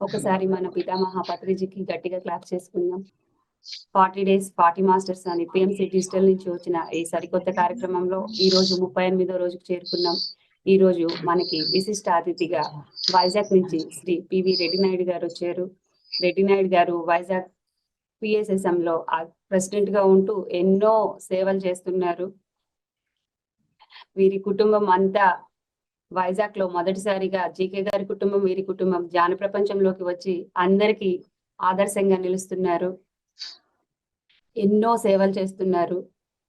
ఒకసారి మన పితామహ పత్రిజీకి గట్టిగా క్లాప్ చేసుకుందాం. 40 days 40 మాస్టర్స్ అని పిఎంసి డిజిటల్ నుంచి వచ్చిన ఈ సరికొత్త కార్యక్రమంలో ఈ రోజు 38వ రోజుకు చేరుకున్నాం. ఈ రోజు మనకి విశిష్ట అతిథిగా వైజాగ్ నుంచి శ్రీ పివి రెడ్డి నాయుడు గారు వచ్చారు. రెడ్డి నాయుడు గారు వైజాగ్ పిఎస్ఎస్ఎం లో ప్రెసిడెంట్ గా ఉంటూ ఎన్నో సేవలు చేస్తున్నారు. వీరి కుటుంబం అంతా వైజాగ్ లో మొదటిసారిగా జీకే గారి కుటుంబం, వీరి కుటుంబం ధ్యాన ప్రపంచంలోకి వచ్చి అందరికీ ఆదర్శంగా నిలుస్తున్నారు. ఎన్నో సేవలు చేస్తున్నారు.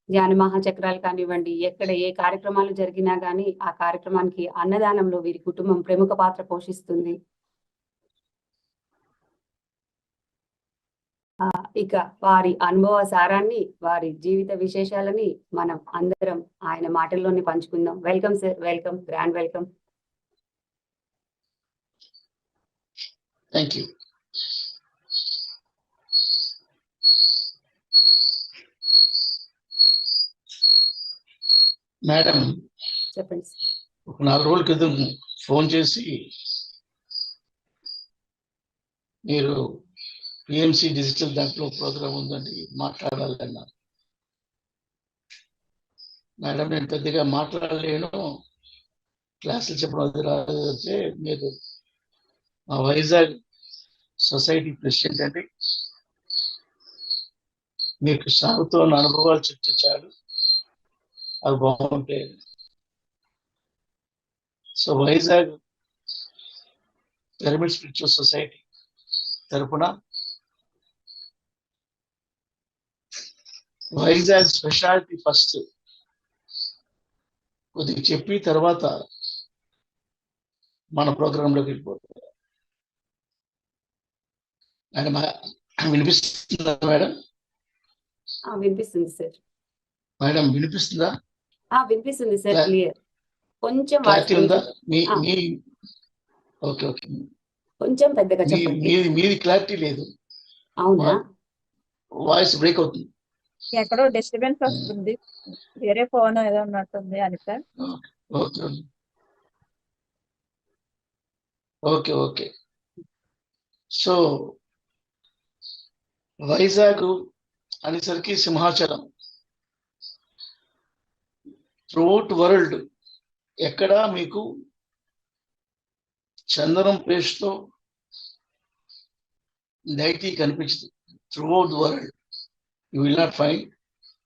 ధ్యాన మహాచక్రాలు కానివ్వండి, ఎక్కడ ఏ కార్యక్రమాలు జరిగినా గానీ ఆ కార్యక్రమానికి అన్నదానంలో వీరి కుటుంబం ప్రముఖ పాత్ర పోషిస్తుంది. ఇక వారి అనుభవ సారాన్ని, వారి జీవిత విశేషాలని మనం అందరం ఆయన మాటల్లోనే పంచుకుందాం. Welcome sir, welcome, grand welcome. Thank you. Madam చెప్పండి సార్. ఒక 4 రోజుల క్రితం ఫోన్ చేసి మీరు పిఎంసి డిజిటల్ దాంట్లో ప్రోగ్రామ్ ఉందండి మాట్లాడాలి అన్నారు. మేడం నేను పెద్దగా మాట్లాడలేను, క్లాసులు చెప్పడం అది రాదంటే మీరు మా వైజాగ్ సొసైటీ ప్రెసిడెంట్ అండి, మీకు సాగుతో అనుభవాలు చెప్తే చాలు, అవి బాగుంటాయి. So Vizag pyramid spiritual society తరపున వైజాగ్ స్పెషాలిటీ ఫస్ట్ కొద్దిగా చెప్పి తర్వాత మన ప్రోగ్రాంలోకి వెళ్ళిపోతాం. మేడం వినిపిస్తుందా మేడం? వినిపిస్తుంది సార్. మేడం వినిపిస్తుందా? వినిపిస్తుంది సార్, క్లియర్. కొంచెం క్లారిటీ ఉందా? ఓకే ఓకే, కొంచెం పెద్దగా చెప్పండి. మీది క్లారిటీ లేదు. అవునా? వాయిస్ బ్రేక్ అవుతుంది. ఎక్కడో డిస్టర్బెన్స్ వస్తుంది, వేరే ఫోన్ ఏదో ఉన్నట్టుంది అని sir. Okay okay okay. So Vizag అనేసరికి సింహాచలం. త్రూఅవుట్ వరల్డ్ ఎక్కడ మీకు చందనం పేస్ట్తో డైటీ కనిపించదు. Throughout world you will not find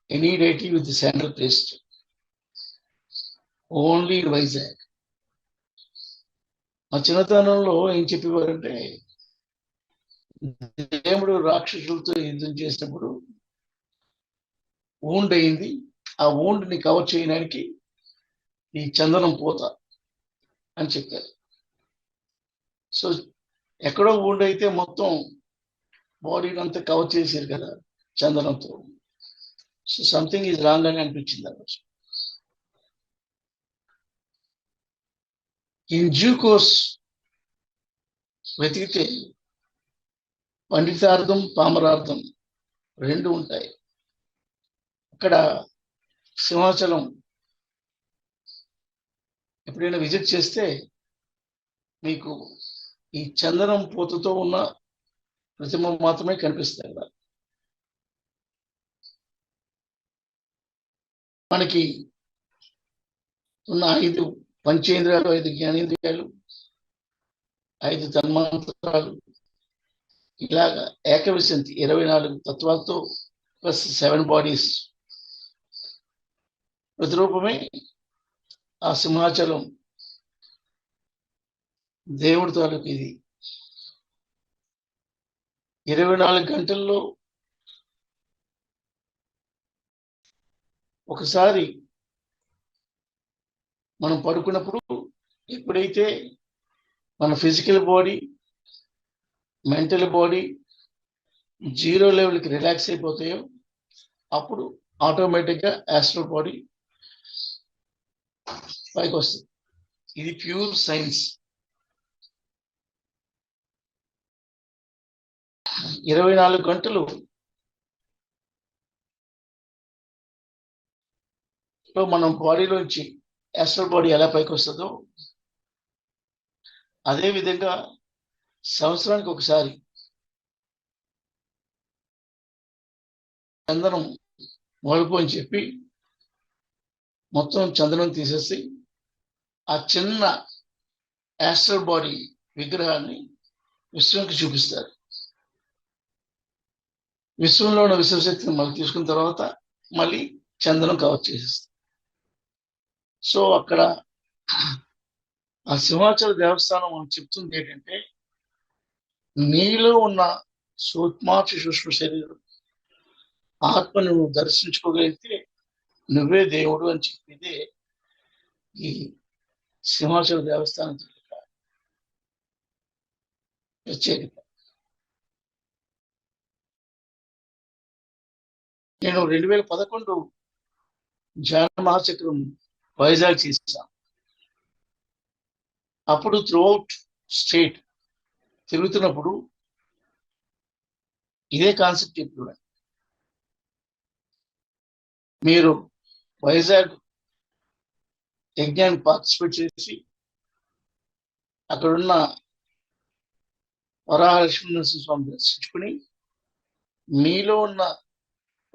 any deity with the sandal paste. Only Vizag. మా చిన్నతనంలో ఏం చెప్పేవారంటే, దేవుడు రాక్షసులతో యుద్ధం చేసినప్పుడు వూండ్ అయింది, ఆ వూండ్ని కవర్ చేయడానికి ఈ చందనం పోత అని చెప్పారు. సో ఎక్కడో వూండ్ అయితే మొత్తం బాడీని అంతా కవర్ చేశారు కదా చందనంతో. సో సంథింగ్ ఈజ్ రాంగ్ అని అనిపించింది ఆ రోజు. ఇన్ డ్యూ కోర్స్ వెతికితే పండితార్థం పామరార్థం రెండు ఉంటాయి. అక్కడ సింహాచలం ఎప్పుడైనా విజిట్ చేస్తే మీకు ఈ చందనం పూతతో ఉన్న ప్రతిమ మాత్రమే కనిపిస్తాయి కదా. మనకి ఉన్న 5 పంచేంద్రియాలు, 5 జ్ఞానేంద్రియాలు, 5 తన్మాత్రాలు, ఇలాగా ఏకవిశంతి 24 తత్వాలతో ప్లస్ 7 బాడీస్ ప్రతిరూపమే ఆ సింహాచలం దేవుడి తాలూకు. ఇది 24 గంటల్లో ఒకసారి మనం పడుకున్నప్పుడు ఎప్పుడైతే మన ఫిజికల్ బాడీ, మెంటల్ బాడీ 0 లెవెల్కి రిలాక్స్ అయిపోతాయో అప్పుడు ఆటోమేటిక్గా యాస్ట్రల్ బాడీ పైకి వస్తుంది. ఇది ప్యూర్ సైన్స్. 24 గంటలు మనం బాడీలోంచి యాస్ట్రల్ బాడీ ఎలా పైకి వస్తుందో అదేవిధంగా సంవత్సరానికి ఒకసారి చందనం మొలుపు అని చెప్పి మొత్తం చందనం తీసేసి ఆ చిన్న యాస్ట్రల్ బాడీ విగ్రహాన్ని విశ్వంకి చూపిస్తారు. విశ్వంలో ఉన్న విశ్వశక్తిని మళ్ళీ తీసుకున్న తర్వాత మళ్ళీ చందనం కవర్ చేసేస్తారు. సో అక్కడ ఆ సింహాచల దేవస్థానం మనం చెప్తుంది ఏంటంటే, నీలో ఉన్న సూక్ష్మాతి సూక్ష్మ శరీరం ఆత్మను నువ్వు దర్శించుకోగలిగితే నువ్వే దేవుడు అని చెప్పేదే ఈ సింహాచల దేవస్థానం ప్రత్యేకత. నేను 2011 జ్ఞాన మహాచక్రం వైజాగ్ చేశాను. అప్పుడు త్రూఅవుట్ స్టేట్ తిరుగుతున్నప్పుడు ఇదే కాన్సెప్ట్ ఇప్పుడు మీరు వైజాగ్ యజ్ఞానికి పార్టిసిపేట్ చేసి అక్కడున్న వరాహలక్ష్మీ నరసింహస్వామి దర్శించుకుని మీలో ఉన్న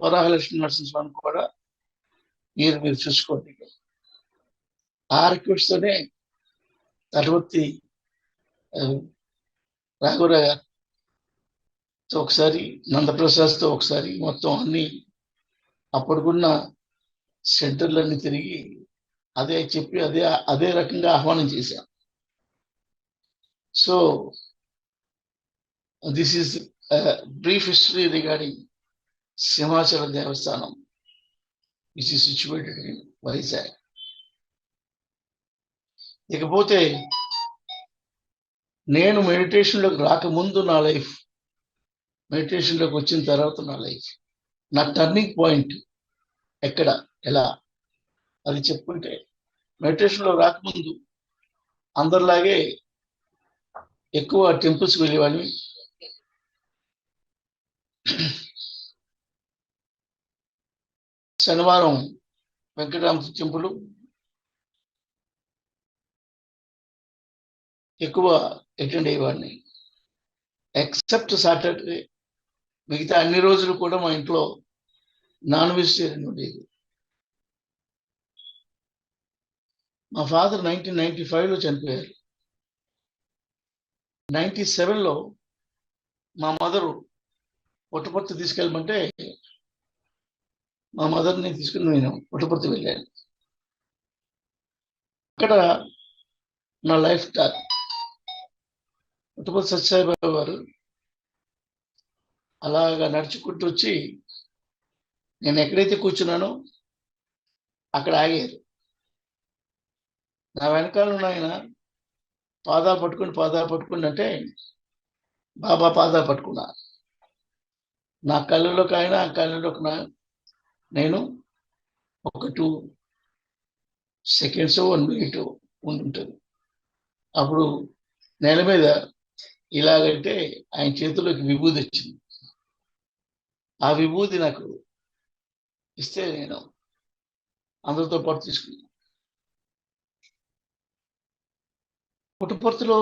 వరాహలక్ష్మీ నరసింహస్వామి కూడా మీరు చూసుకోండి. ఆ రిక్వెస్ట్ తోనే తటవర్తి రాఘవరావు గారితో ఒకసారి, నందప్రసాద్తో ఒకసారి, మొత్తం అన్ని అప్పటికున్న సెంటర్లన్నీ తిరిగి అదే చెప్పి అదే రకంగా ఆహ్వానం చేశాం. So this is brief history regarding Simhachala Devasthanam which is situated in Vizag. ఇకపోతే నేను మెడిటేషన్లోకి రాకముందు నా లైఫ్, మెడిటేషన్లోకి వచ్చిన తర్వాత నా లైఫ్, నా టర్నింగ్ పాయింట్ ఎక్కడ, ఎలా అది చెప్పుకుంటే, మెడిటేషన్లో రాకముందు అందరిలాగే ఎక్కువ టెంపుల్స్కి వెళ్ళేవాడిని. శనివారం వెంకటరామ టెంపుల్ ఎక్కువ అటెండ్ అయ్యేవాడిని. ఎక్సెప్ట్ సాటర్డే, మిగతా అన్ని రోజులు కూడా మా ఇంట్లో నాన్ వెజిటేరియన్ ఉండేది. మా ఫాదర్ 1995లో చనిపోయారు. 97లో మా మదరు పుట్టపర్తి తీసుకెళ్ళమంటే మా మదర్ని తీసుకుని నేను పుట్టపర్తి వెళ్ళాను. అక్కడ నా లైఫ్ స్టార్ట్. పుట్టపర్తి సత్యసాయిబాబా గారు అలాగా నడుచుకుంటూ వచ్చి నేను ఎక్కడైతే కూర్చున్నానో అక్కడ ఆగారు. నా వెనకాల ఉన్న ఆయన పాదాలు పట్టుకుని అంటే బాబా పాదాలు పట్టుకున్నా. నా కళ్ళలోకి ఆయన, ఆ కళ్ళలోకి నేను ఒక 2 సెకండ్స్ 1 మినిట్ ఉండుంటుంది. అప్పుడు నేల మీద ఇలాగంటే ఆయన చేతిలోకి విభూది వచ్చింది. ఆ విభూది నాకు ఇస్తే నేను అందరితో పాటు తీసుకున్నాను. పుట్టపర్తిలో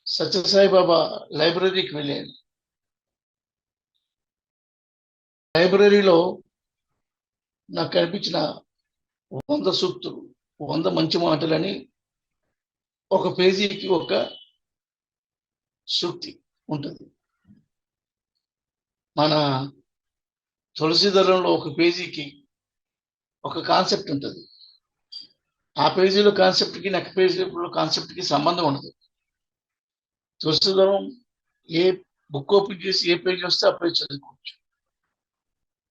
సత్యసాయిబాబా లైబ్రరీకి వెళ్ళాను. లైబ్రరీలో నాకు కనిపించిన 100 సూక్తులు, 100 మంచి మాటలని, ఒక పేజీకి ఒక సూక్తి ఉంటుంది. మన తులసీదళంలో ఒక పేజీకి ఒక కాన్సెప్ట్ ఉంటుంది. ఆ పేజీలో కాన్సెప్ట్కి నెక్స్ట్ పేజీలో కాన్సెప్ట్కి సంబంధం ఉండదు. తులసీదళం ఏ బుక్ ఓపెన్ చేసి ఏ పేజీ వస్తే ఆ పేజీ చదువుకోవచ్చు.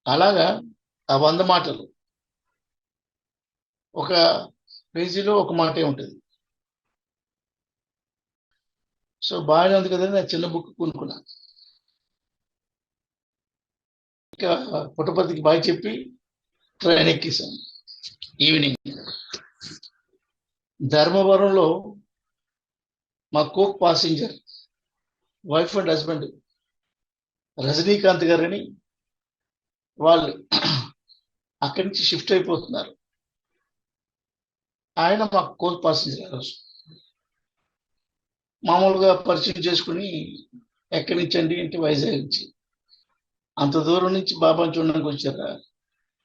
అలాగా ఆ 100 మాటలు ఒక పేజీలో ఒక మాటే ఉంటుంది. సో బాగానే ఉంది కదండి, నేను చిన్న బుక్ కొనుక్కున్నాను. ఇంకా పుట్టపర్తికి బాయ్ చెప్పి ట్రైన్ ఎక్కేసాను. ఈవినింగ్ ధర్మవరంలో మా coke passenger wife and husband Rajinikanth గారని, వాళ్ళు అక్కడి నుంచి షిఫ్ట్ అయిపోతున్నారు. ఆయన మా కోక్ పాసింజర్. ఆ రోజు మామూలుగా పరిచయం చేసుకుని ఎక్కడి నుంచి అండి అంటే వైజాగ్ నుంచి. అంత దూరం నుంచి బాబాని చూడడానికి వచ్చారా?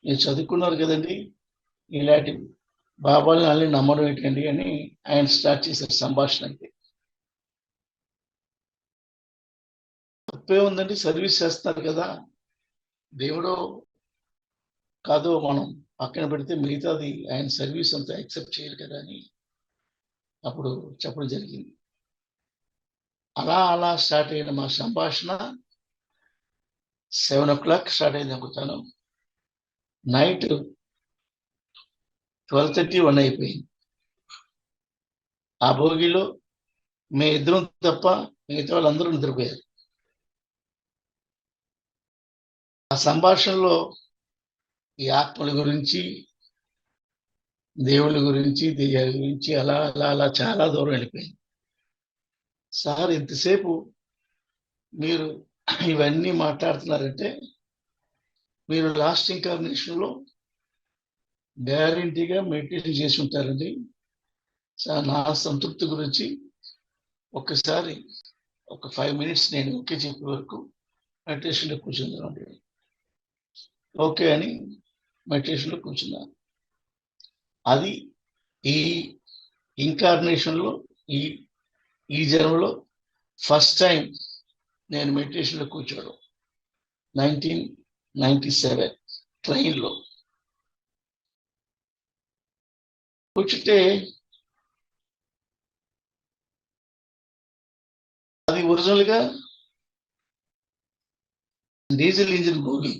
మీరు చదువుకున్నారు కదండి, ఇలాంటి బాబాని అల్లి నమ్మడం ఏంటండి అని ఆయన స్టార్ట్ చేశారు సంభాషణ. అయితే తప్పే ఉందండి, సర్వీస్ చేస్తున్నారు కదా, దేవుడో కాదో మనం పక్కన పెడితే మిగతాది ఆయన సర్వీస్ అంతా యాక్సెప్ట్ చేయరు కదా అని అప్పుడు చెప్పడం జరిగింది. అలా అలా స్టార్ట్ అయిన మా సంభాషణ 7 o'clock స్టార్ట్ అయింది అనుకుంటాను. నైట్ 12:30, 1 అయిపోయింది. ఆ భోగిలో మే ఇద్దరం తప్ప మిగతా వాళ్ళందరూ నిద్రపోయారు. ఆ సంభాషణలో ఈ ఆత్మల గురించి, దేవుళ్ళ గురించి, దెయ్యాల గురించి అలా అలా అలా చాలా దూరం వెళ్ళిపోయింది. సార్ ఇంతసేపు మీరు ఇవన్నీ మాట్లాడుతున్నారంటే మీరు లాస్ట్ ఇన్కార్నేషన్లో గ్యారంటీగా మెడిటేషన్ చేసి ఉంటారండి. సార్ నా సంతృప్తి గురించి ఒక్కసారి ఒక 5 minutes నేను ఓకే చెప్పే వరకు మెడిటేషన్లో కూర్చుందామండి. ఓకే అని మెడిటేషన్లో కూర్చున్నాను. అది ఈ ఇన్కార్నేషన్లో ఈ ఈ జన్మలో ఫస్ట్ టైం నేను మెడిటేషన్లో కూర్చోవడం 1997 ట్రైన్లో కూర్చుంటే అది ఒరిజినల్గా డీజిల్ ఇంజిన్ భోగి,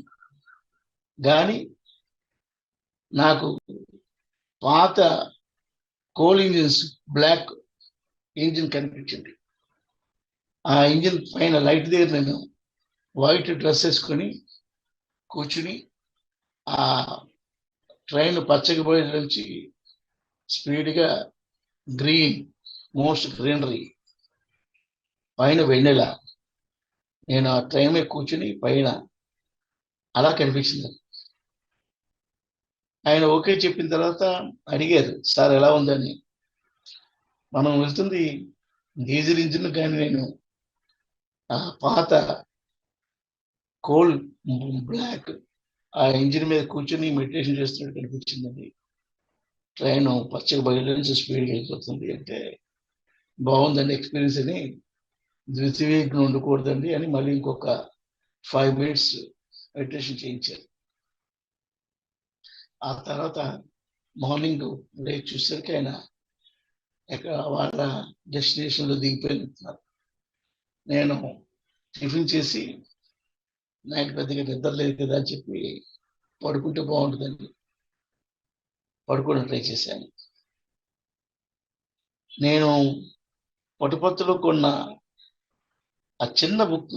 కానీ నాకు పాత కోల్ ఇంజిన్స్ బ్లాక్ ఇంజిన్ కనిపించింది. ఆ ఇంజిన్ పైన లైట్ దగ్గర నేను వైట్ డ్రెస్ వేసుకొని కూర్చుని ఆ ట్రైన్ పచ్చకి పోయే నుంచి స్పీడ్గా గ్రీన్, మోస్ట్ గ్రీనరీ, పైన వెన్నెల, నేను ఆ ట్రైన్ మీద కూర్చుని పైన అలా కనిపించింది. ఆయన ఓకే చెప్పిన తర్వాత అడిగారు, సార్ ఎలా ఉందని. మనం వెళ్తుంది డీజిల్ ఇంజిన్, కానీ నేను ఆ పాత కోల్ బ్లాక్ ఆ ఇంజిన్ మీద కూర్చొని మెడిటేషన్ చేస్తున్నట్టు కనిపించిందండి. ట్రైన్ పచ్చగా బయలు నుంచి స్పీడ్గా వెళ్ళిపోతుంది అంటే బాగుందండి ఎక్స్పీరియన్స్ అని, ద్వితీయంగా ఉండకూడదండి అని మళ్ళీ ఇంకొక 5 minutes మెడిటేషన్ చేయించారు. ఆ తర్వాత మార్నింగ్ లేచి చూసరికి ఆయన ఎక్కడ వాళ్ళ డెస్టినేషన్లో దిగిపోయినట్టున్నారు. నేను టిఫిన్ చేసి నైట్ పెద్దగా నిద్ర లేదు కదా అని చెప్పి పడుకుంటే బాగుంటుందని పడుకోవడం ట్రై చేశాను. నేను పుట్టపర్తిలో కొన్న ఆ చిన్న బుక్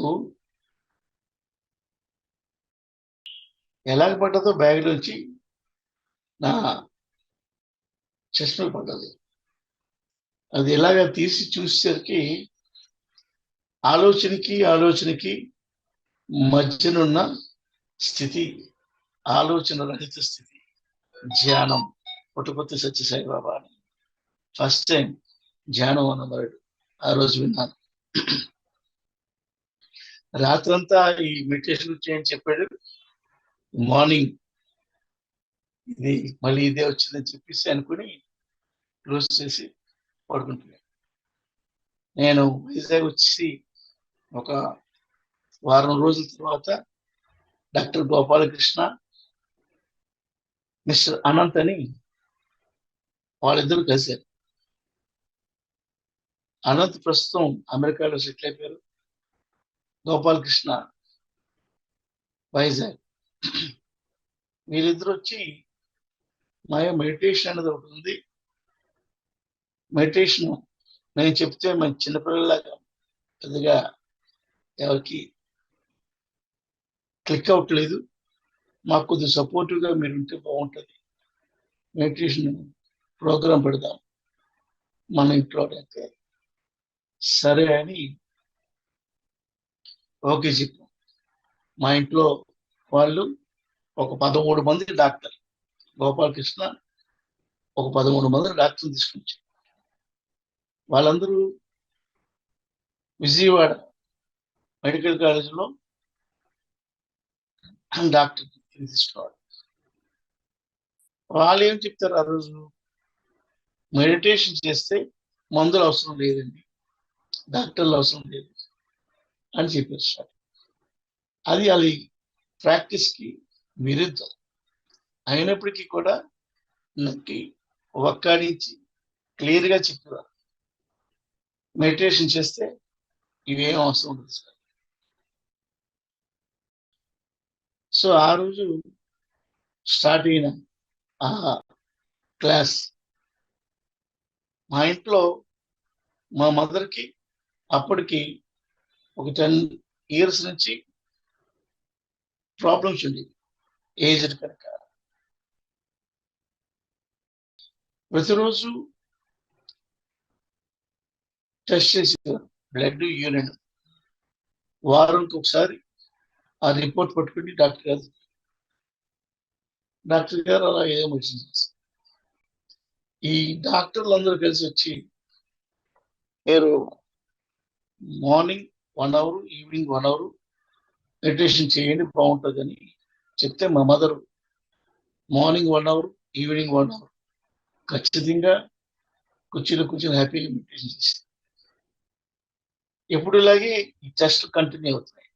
ఎలాగ పడ్డదో బ్యాగ్ నుంచి నా చెస్ట్ మీద పడ్డది. అది ఎలాగ తీసి చూసేసరికి ఆలోచనకి మధ్యనున్న స్థితి, ఆలోచన రహిత స్థితి, ధ్యానం, పుట్టపర్తి సత్యసాయి బాబా అని ఫస్ట్ టైం ధ్యానం అన్నవాడు ఆ రోజు విన్నాను. రాత్రంతా ఈ మెడిటేషన్ చేయని చెప్పాడు. మార్నింగ్ ఇది మళ్ళీ ఇదే వచ్చిందని చెప్పేసి అనుకుని క్లోజ్ చేసి పడుకుంటున్నాను. నేను వైజాగ్ వచ్చి ఒక వారం రోజుల తర్వాత డాక్టర్ గోపాలకృష్ణ, మిస్టర్ అనంత్ అని వాళ్ళిద్దరూ కలిశారు. అనంత్ ప్రస్తుతం అమెరికాలో సెటిల్ అయిపోయారు, గోపాలకృష్ణ వైజాగ్. వీళ్ళిద్దరు వచ్చి మా మెడిటేషన్ అనేది ఒకటి ఉంది, మెడిటేషన్ నేను చెప్తే మన చిన్నపిల్లలాగా పెద్దగా ఎవరికి క్లిక్ అవ్వట్లేదు, మాకు కొద్దిగా సపోర్టివ్గా మీరు ఉంటే బాగుంటుంది, మెడిటేషన్ ప్రోగ్రాం పెడదాం మన ఇంట్లో అంటే సరే అని ఓకే చెప్పాం. మా ఇంట్లో వాళ్ళు ఒక 13 మంది డాక్టర్, గోపాలకృష్ణ ఒక 13 మంది డాక్టర్లు తీసుకొచ్చారు. వాళ్ళందరూ విజయవాడ మెడికల్ కాలేజీలో డాక్టర్ తీసుకోవాలి. వాళ్ళు ఏం చెప్తారు ఆ రోజు, మెడిటేషన్ చేస్తే మందులు అవసరం లేదండి, డాక్టర్లు అవసరం లేదు అని చెప్పేస్తారు. అది ప్రాక్టీస్కి విరుద్ధం. అయినప్పటికీ కూడా నక్కి ఒక్కడించి క్లియర్గా చెప్పారు, మెడిటేషన్ చేస్తే ఇవేం అవసరం ఉండదు సార్. సో ఆ రోజు స్టార్ట్ అయిన ఆ క్లాస్ మా ఇంట్లో మా మదర్కి అప్పటికి ఒక 10 years నుంచి ప్రాబ్లమ్స్ ఉండేవి, ఏజ్డ్ కనుక. ప్రతిరోజు టెస్ట్ చేసేవారు, బ్లడ్, యూరిన్. వారానికి ఒకసారి ఆ రిపోర్ట్ పట్టుకుని డాక్టర్ గారు అలా ఏదో మెడిసిన్ చేస్తారు. ఈ డాక్టర్లు అందరూ కలిసి వచ్చి మీరు morning 1 hour, evening 1 hour meditation చేయండి బాగుంటుందని చెప్తే మా mother morning 1 hour, evening 1 hour ఖచ్చితంగా కూర్చొని హ్యాపీగా మెడిటేషన్ చేసింది. ఎప్పుడు ఇలాగే ఈ టెస్ట్ కంటిన్యూ అవుతున్నాయి.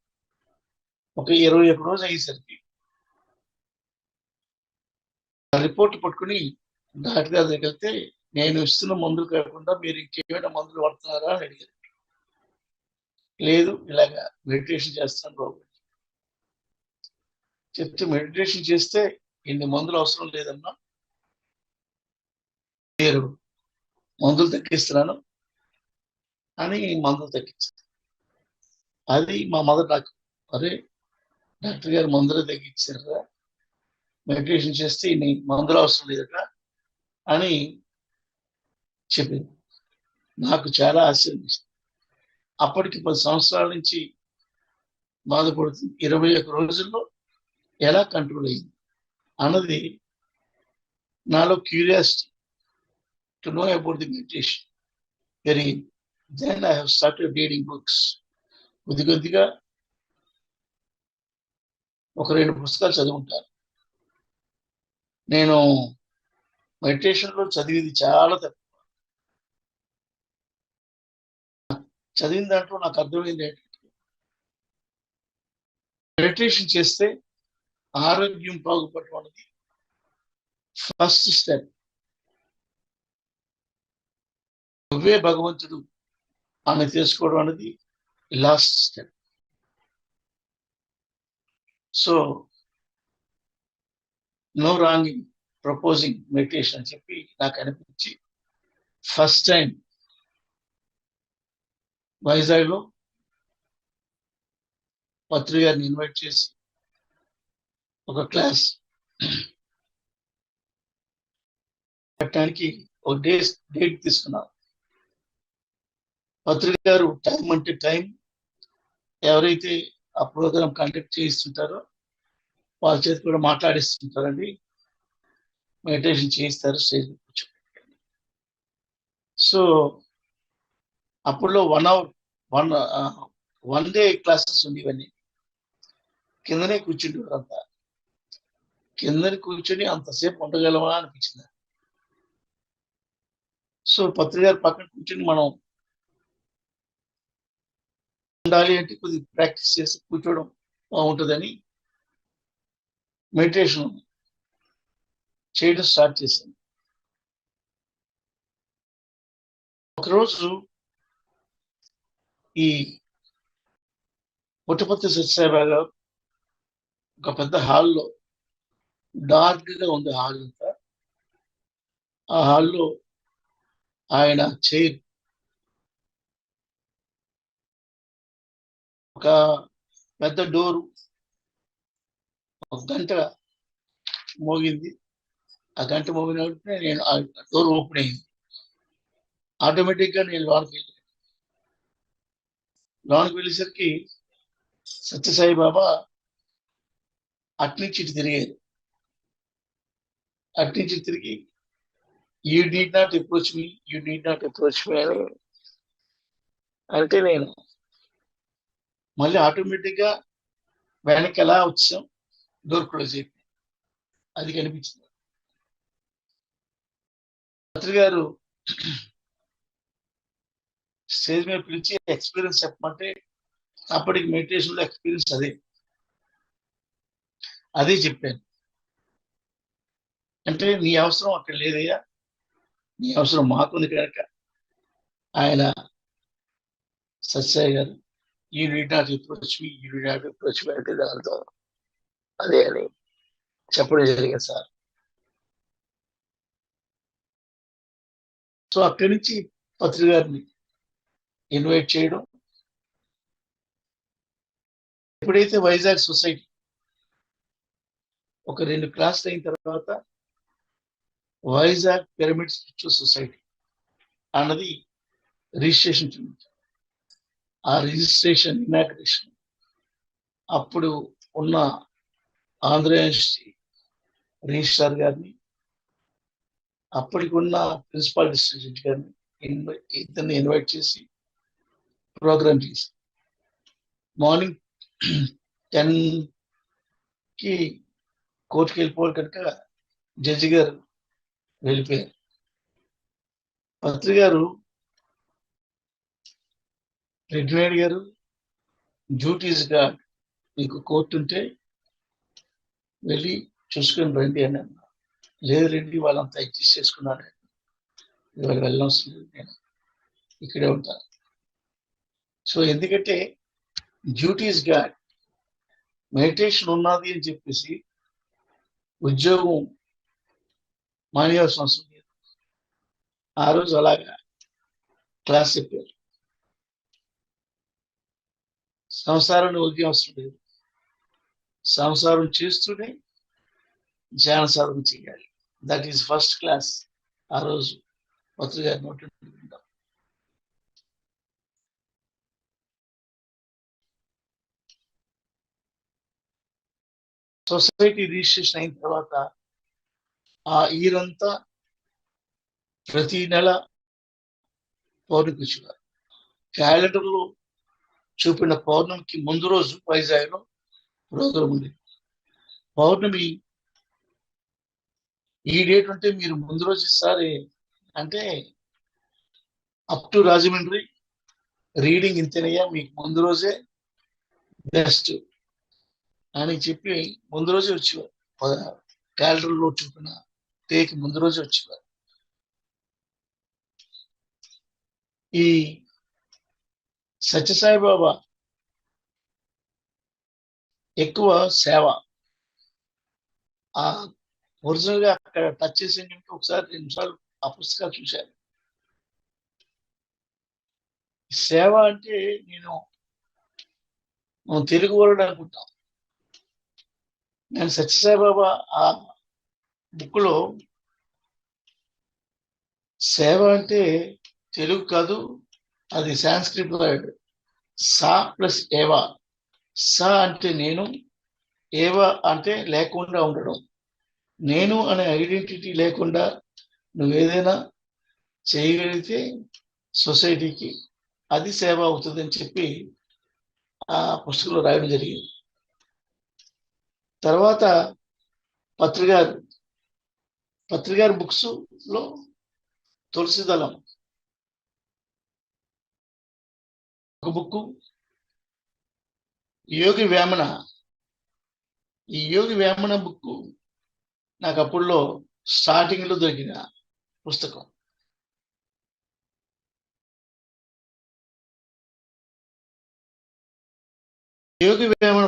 ఒక 21 రోజు అయ్యేసరికి రిపోర్ట్ పట్టుకుని డాక్టర్ గారి దగ్గరికి వెళ్తే, నేను ఇస్తున్న మందులు కాకుండా మీరు ఇంకేమైనా మందులు వాడుతున్నారా అని అడిగారు. లేదు, ఇలాగా మెడిటేషన్ చేస్తాను బాబు చెప్తే, మెడిటేషన్ చేస్తే ఇన్ని మందులు అవసరం లేదమ్మా, మీరు మందులు తగ్గిస్తున్నాను అని మందులు తగ్గించారు. అది మా మదర్ నాకు, అరే డాక్టర్ గారు మందులు తగ్గించారా, మెడిటేషన్ చేస్తే ఇన్ని మందులు అవసరం లేదట అని చెప్పింది. నాకు చాలా ఆశ్చర్యం. అప్పటికి 10 సంవత్సరాల నుంచి బాధపడుతుంది, 21 రోజుల్లో ఎలా కంట్రోల్ అయింది అన్నది నాలో curiosity to know about the meditation పెరిగింది. Then I have started reading books. కొద్దిగా ఒక 2 పుస్తకాలు చదువుకుంటాను. నేను మెడిటేషన్లో చదివేది చాలా తక్కువ. చదివిన దాంట్లో నాకు అర్థమైంది ఏంటంటే, మెడిటేషన్ చేస్తే ఆరోగ్యం బాగుపడటం అనేది ఫస్ట్ స్టెప్, నువ్వే భగవంతుడు అని తెలుసుకోవడం అనేది last step. So no wrong in proposing meditation అని చెప్పి నాకు అనిపించి ఫస్ట్ టైం వైజాగ్లో పత్రి గారిని ఇన్వైట్ చేసి ఒక క్లాస్ పెట్టడానికి ఒక డేట్ తీసుకున్నాం. పత్రిక గారు టైం అంటే టైం, ఎవరైతే ఆ ప్రోగ్రామ్ కండక్ట్ చేయిస్తుంటారో వాళ్ళ చేతి కూడా మాట్లాడిస్తుంటారండి, మెడిటేషన్ చేయిస్తారు స్టేజ్ కూర్చోబెట్టి. సో అప్పుడులో 1 hour 1 day క్లాసెస్ ఉండేవన్నీ. కిందనే కూర్చుంటారు అంతా, కిందని కూర్చొని అంతసేపు ఉండగలమా అనిపించింది. సో పత్రిక గారు పక్కన కూర్చొని మనం ఉండాలి అంటే కొద్దిగా ప్రాక్టీస్ చేసి కూర్చోవడం బాగుంటుందని మెడిటేషన్ చేయడం స్టార్ట్ చేశాను. ఒకరోజు ఈ పుట్టపర్తి సత్యసాయిబాబా గారు ఒక పెద్ద హాల్లో, డార్క్గా ఉంది హాల్ అంతా. ఆ హాల్లో ఆయన చైర్, ఒక పెద్ద డోరు, ఒక గంట మోగింది. ఆ గంట మోగిన వెంటనే నేను ఆ డోర్ ఓపెన్ అయింది. ఆటోమేటిక్గా నేను లోనికి వెళ్ళేసరికి సత్యసాయి బాబా అట్నుంచి ఇటు తిరిగారు. అట్నుంచి తిరిగి యూ నీడ్ నాట్ అప్రోచ్ మీ అని అంటే, నేను మళ్ళీ ఆటోమేటిక్గా వెనక్కి ఎలా వచ్చాం, డోర్ క్లోజ్ అయిపోయింది. అది కనిపించింది. మంత్రి గారు స్టేజ్ మీద పిలిచి ఎక్స్పీరియన్స్ చెప్పమంటే అప్పటికి మెడిటేషన్లో ఎక్స్పీరియన్స్ అదే చెప్పాను. అంటే నీ అవసరం అక్కడ లేదయ్యా, నీ అవసరం మాకుంది కనుక. ఆయన సత్యసాయి గారు ఈ నీడ్ నాట్ అప్రోచ్ మీ, ఈ నీడ్ నాట్ అప్రోచ్ మీ అంటే దాంతో అదే అని చెప్పడం జరిగింది సార్. సో అక్కడి నుంచి పత్రి గారిని ఇన్వైట్ చేయడం. ఎప్పుడైతే వైజాగ్ సొసైటీ ఒక 2 క్లాసులు అయిన తర్వాత వైజాగ్ పిరమిడ్ స్పిరిచువల్ సొసైటీ అన్నది రిజిస్ట్రేషన్ చూపించారు. ఆ రిజిస్ట్రేషన్ ఇనాగ్రేషన్ అప్పుడు ఉన్న ఆంధ్ర యూనివర్సిటీ రిజిస్ట్రార్ గారిని, అప్పటికి ఉన్న ప్రిన్సిపాల్ డిస్ట్రిక్ట్ గారిని ఇద్దరిని ఇన్వైట్ చేసి ప్రోగ్రామ్ చేసి మార్నింగ్ 10కి కోర్టుకి వెళ్ళిపోవాలి కనుక జడ్జి గారు వెళ్ళిపోయారు. పత్రి గారు రెడ్డినాయుడు గారు డ్యూటీస్గా మీకు కోర్టు ఉంటే వెళ్ళి చూసుకొని రండి అని అన్నారు. లేదు రండి, వాళ్ళంతా అడ్జస్ట్ చేసుకున్నారు, ఇవాళ వెళ్ళవలసిన లేదు, నేను ఇక్కడే ఉంటాను. సో ఎందుకంటే డ్యూటీస్గా మెడిటేషన్ ఉన్నది అని చెప్పేసి ఉద్యోగం మానేయాల్సిన అవసరం లేదు. ఆ రోజు అలాగా క్లాస్ చెప్పారు. సంసారాన్ని వదిలే అవసరం లేదు, సంసారం చేస్తూనే ధ్యాన సాధన చేయాలి. That is first class. ఆ రోజు పత్రి గారి నోటి వింటాం. సొసైటీ రిజిస్ట్రేషన్ అయిన తర్వాత ఆ ఈరంతా ప్రతి నెల పౌర్ణమికి వచ్చేవారు. క్యాలెండర్లో చూపిన పౌర్ణమికి ముందు రోజు వైజాగ్లో ప్రోగ్రాం ఉంది. పౌర్ణమి ఈ డేట్ ఉంటే మీరు ముందు రోజు ఇస్తారు అంటే అప్ టు రాజమండ్రి రీడింగ్ ఇంతేనయ్యా, మీకు ముందు రోజే బెస్ట్ అని చెప్పి ముందు రోజే వచ్చేవారు. క్యాలెండర్లో చూపిన డేకి ముందు రోజే వచ్చేవారు. ఈ సత్యసాయిబాబా ఎక్కువ సేవ. ఆ ఒరిజినల్ గా అక్కడ టచ్ చేసి ఒకసారి 2 నిమిషాలు ఆ పుస్తకాలు చూశాను. సేవ అంటే మనం తెలుగు వరల్డ్ అనుకుంటాం. నేను సత్యసాయిబాబా ఆ బుక్ లో సేవ అంటే తెలుగు కాదు, అది సాంస్క్రిట్ వర్డ్. సా ప్లస్ ఏవా. సా అంటే నేను, ఏవా అంటే లేకుండా ఉండడం. నేను అనే ఐడెంటిటీ లేకుండా నువ్వేదైనా చేయగలిగితే సొసైటీకి అది సేవ అవుతుందని చెప్పి ఆ పుస్తకంలో రాయడం జరిగింది. తర్వాత పత్రిగారి బుక్స్ లో తులసిదళం ఒక బుక్, యోగి వేమన. ఈ యోగి వేమన బుక్ నాకు అప్పుడులో స్టార్టింగ్ లో దొరికిన పుస్తకం. యోగి వేమన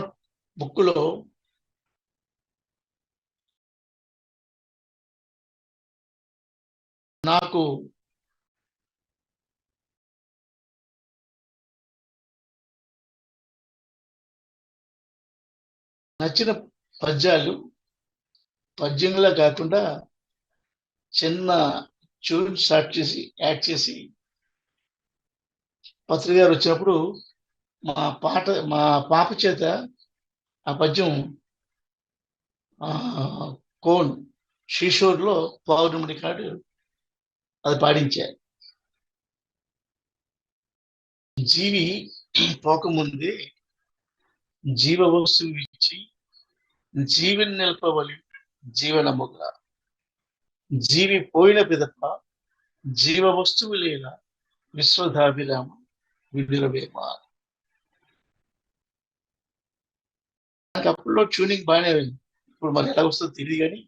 బుక్ లో నాకు నచ్చిన పద్యంలా కాకుండా చిన్న ట్యూన్ స్టార్ట్ చేసి యాడ్ చేసి పత్రిక గారు వచ్చినప్పుడు మా పాప చేత ఆ పద్యం కోన్ శ్రీశోర్లో పౌర్ణమి నాడు అది పాడించారు. జీవి పోకముందే జీవ వస్తువు ఇచ్చి జీవిని నిలపవలి జీవనముగా జీవి పోయిన పిదప జీవ వస్తువు లేన విశ్వధాభిరామ విడురవేమ. నాకు అప్పుడులో ట్యూనింగ్ బాగానే ఉంది, ఇప్పుడు మరి ఎలా వస్తుందో తెలియదు కానీ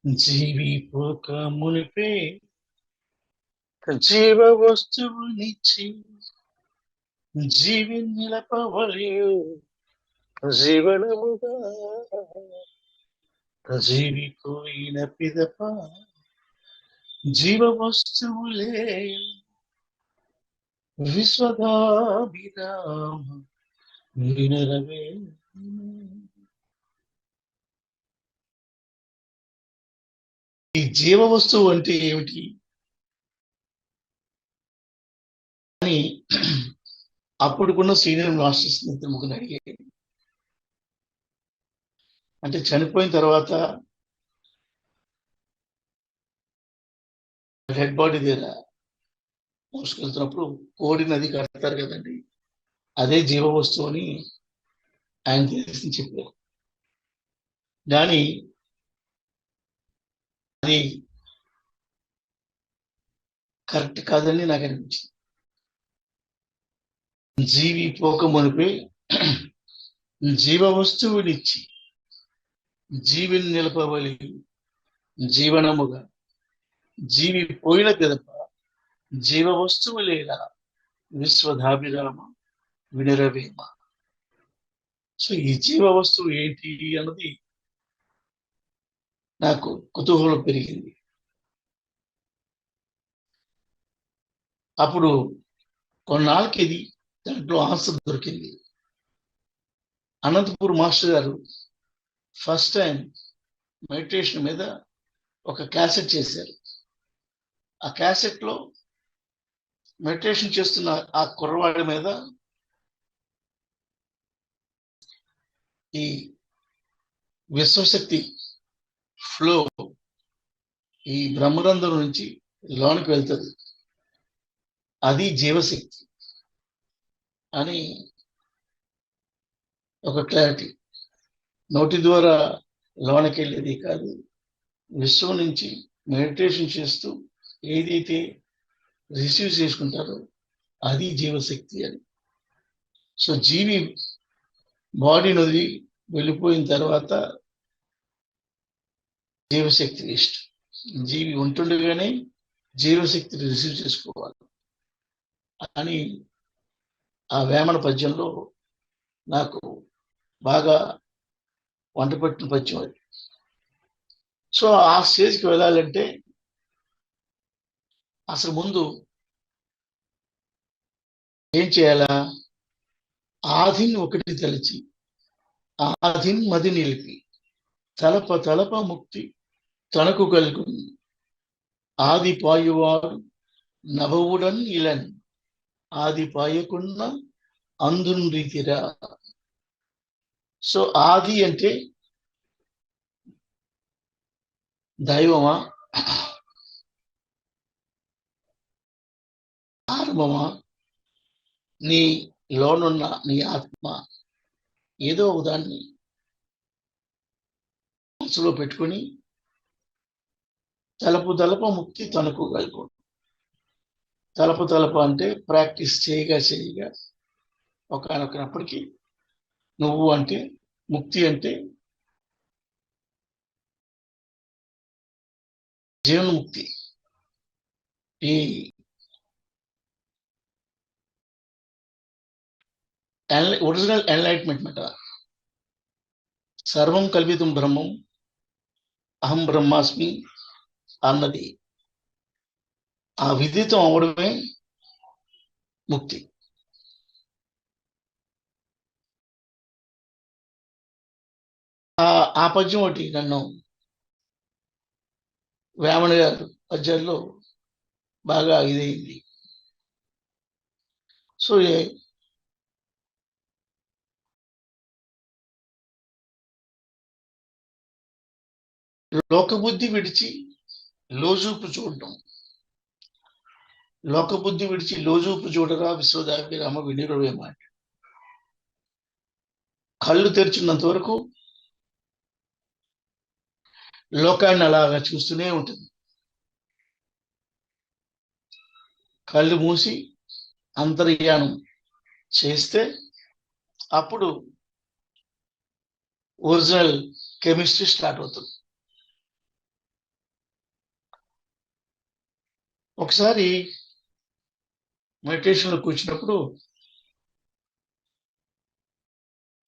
జీవి పోక మునిపే జీవ వస్తువునిచ్చి జీవి నిలపవలియు జీవనముగా జీవి పోయిన పిదప జీవ వస్తువులే విశ్వదాభిరామ వినరవే. ఈ జీవ వస్తువు అంటే ఏమిటి అని అప్పుడుకున్న సీనియర్ మాస్టర్స్ ఇద్దరు ముగ్గురు అడిగారు. అంటే చనిపోయిన తర్వాత డెడ్ బాడీ దగ్గర మోసుకెళ్తున్నప్పుడు కోడి నది కడతారు కదండి, అదే జీవ వస్తువు అని ఆయన తెలిసి చెప్పారు. కానీ అది కరెక్ట్ కాదని నాకు అనిపించింది. జీవి పోక మునిపే జీవ వస్తువునిచ్చి జీవిని నిలపవలి జీవనముగా జీవి పోయిన పిదప జీవ వస్తువు లేదా విశ్వధాభిరామ వినరవేమ. సో ఈ జీవ వస్తువు ఏంటి అన్నది నాకు కుతూహలం పెరిగింది. అప్పుడు కొన్నాళ్ళకి ఇది దాంట్లో ఆన్సర్ దొరికింది. అనంతపూర్ మాస్టర్ గారు ఫస్ట్ టైం మెడిటేషన్ మీద ఒక క్యాసెట్ చేశారు. ఆ క్యాసెట్ లో మెడిటేషన్ చేస్తున్న ఆ కుర్రవాడి మీద ఈ విశ్వశక్తి ఫ్లో ఈ బ్రహ్మరంధ్రం నుంచి లోనికి వెళ్తుంది, అది జీవశక్తి అని ఒక క్లారిటీ. నోటి ద్వారా లోనికి వెళ్ళేది కాదు, విశ్వం నుంచి మెడిటేషన్ చేస్తూ ఏదైతే రిసీవ్ చేసుకుంటారో అది జీవశక్తి అని. సో జీవి బాడీ నది వెళ్ళిపోయిన తర్వాత జీవశక్తి వేస్ట్. జీవి ఉంటుండగానే జీవశక్తిని రిసీవ్ చేసుకోవాలి అని ఆ వేమన పద్యంలో నాకు బాగా వంటపట్టిన పద్యం అది. సో ఆ స్టేజ్కి వెళ్ళాలంటే అసలు ముందు ఏం చేయాలా? ఆదిని ఒకటి తలచి ఆదిని మది నిలిపి తలప తలప ముక్తి తనకు కలుగు ఆది పాయువాడు నభవుడన్ ఇలన్ ఆది పాయకున్న అందున్ రీతిరా. సో ఆది అంటే దైవమా, ఆరంభమా, నీ లోనున్న నీ ఆత్మ, ఏదో ఒక దాన్ని మనసులో పెట్టుకుని తలపు తలప ముక్తి తనకు కలుగు. తలపు తలప అంటే ప్రాక్టీస్ చేయగా చేయగా ఒకనొకనప్పటికీ నువ్వు అంటే ముక్తి అంటే జీవన్ముక్తి. ఈ ఒరిజినల్ ఎన్లైట్మెంట్ మాట సర్వం కల్పితం బ్రహ్మం అహం బ్రహ్మాస్మి అన్నది ఆ విదితం అవడమే ముక్తి. ఆ పద్యం ఒకటి నన్ను వేమన గారు పద్యాల్లో బాగా ఇదైంది. సో లోకబుద్ధి విడిచి లోజూపు చూడటం, లోకబుద్ధి విడిచి లోజూపు చూడరా విశ్వదాభిరామ వినిరువేమ. కళ్ళు తెరిచినంత వరకు లోకాన్ని అలాగా చూస్తూనే ఉంటుంది. కళ్ళు మూసి అంతర్యానం చేస్తే అప్పుడు ఒరిజినల్ కెమిస్ట్రీ స్టార్ట్ అవుతుంది. ఒకసారి మెడిటేషన్లో కూర్చున్నప్పుడు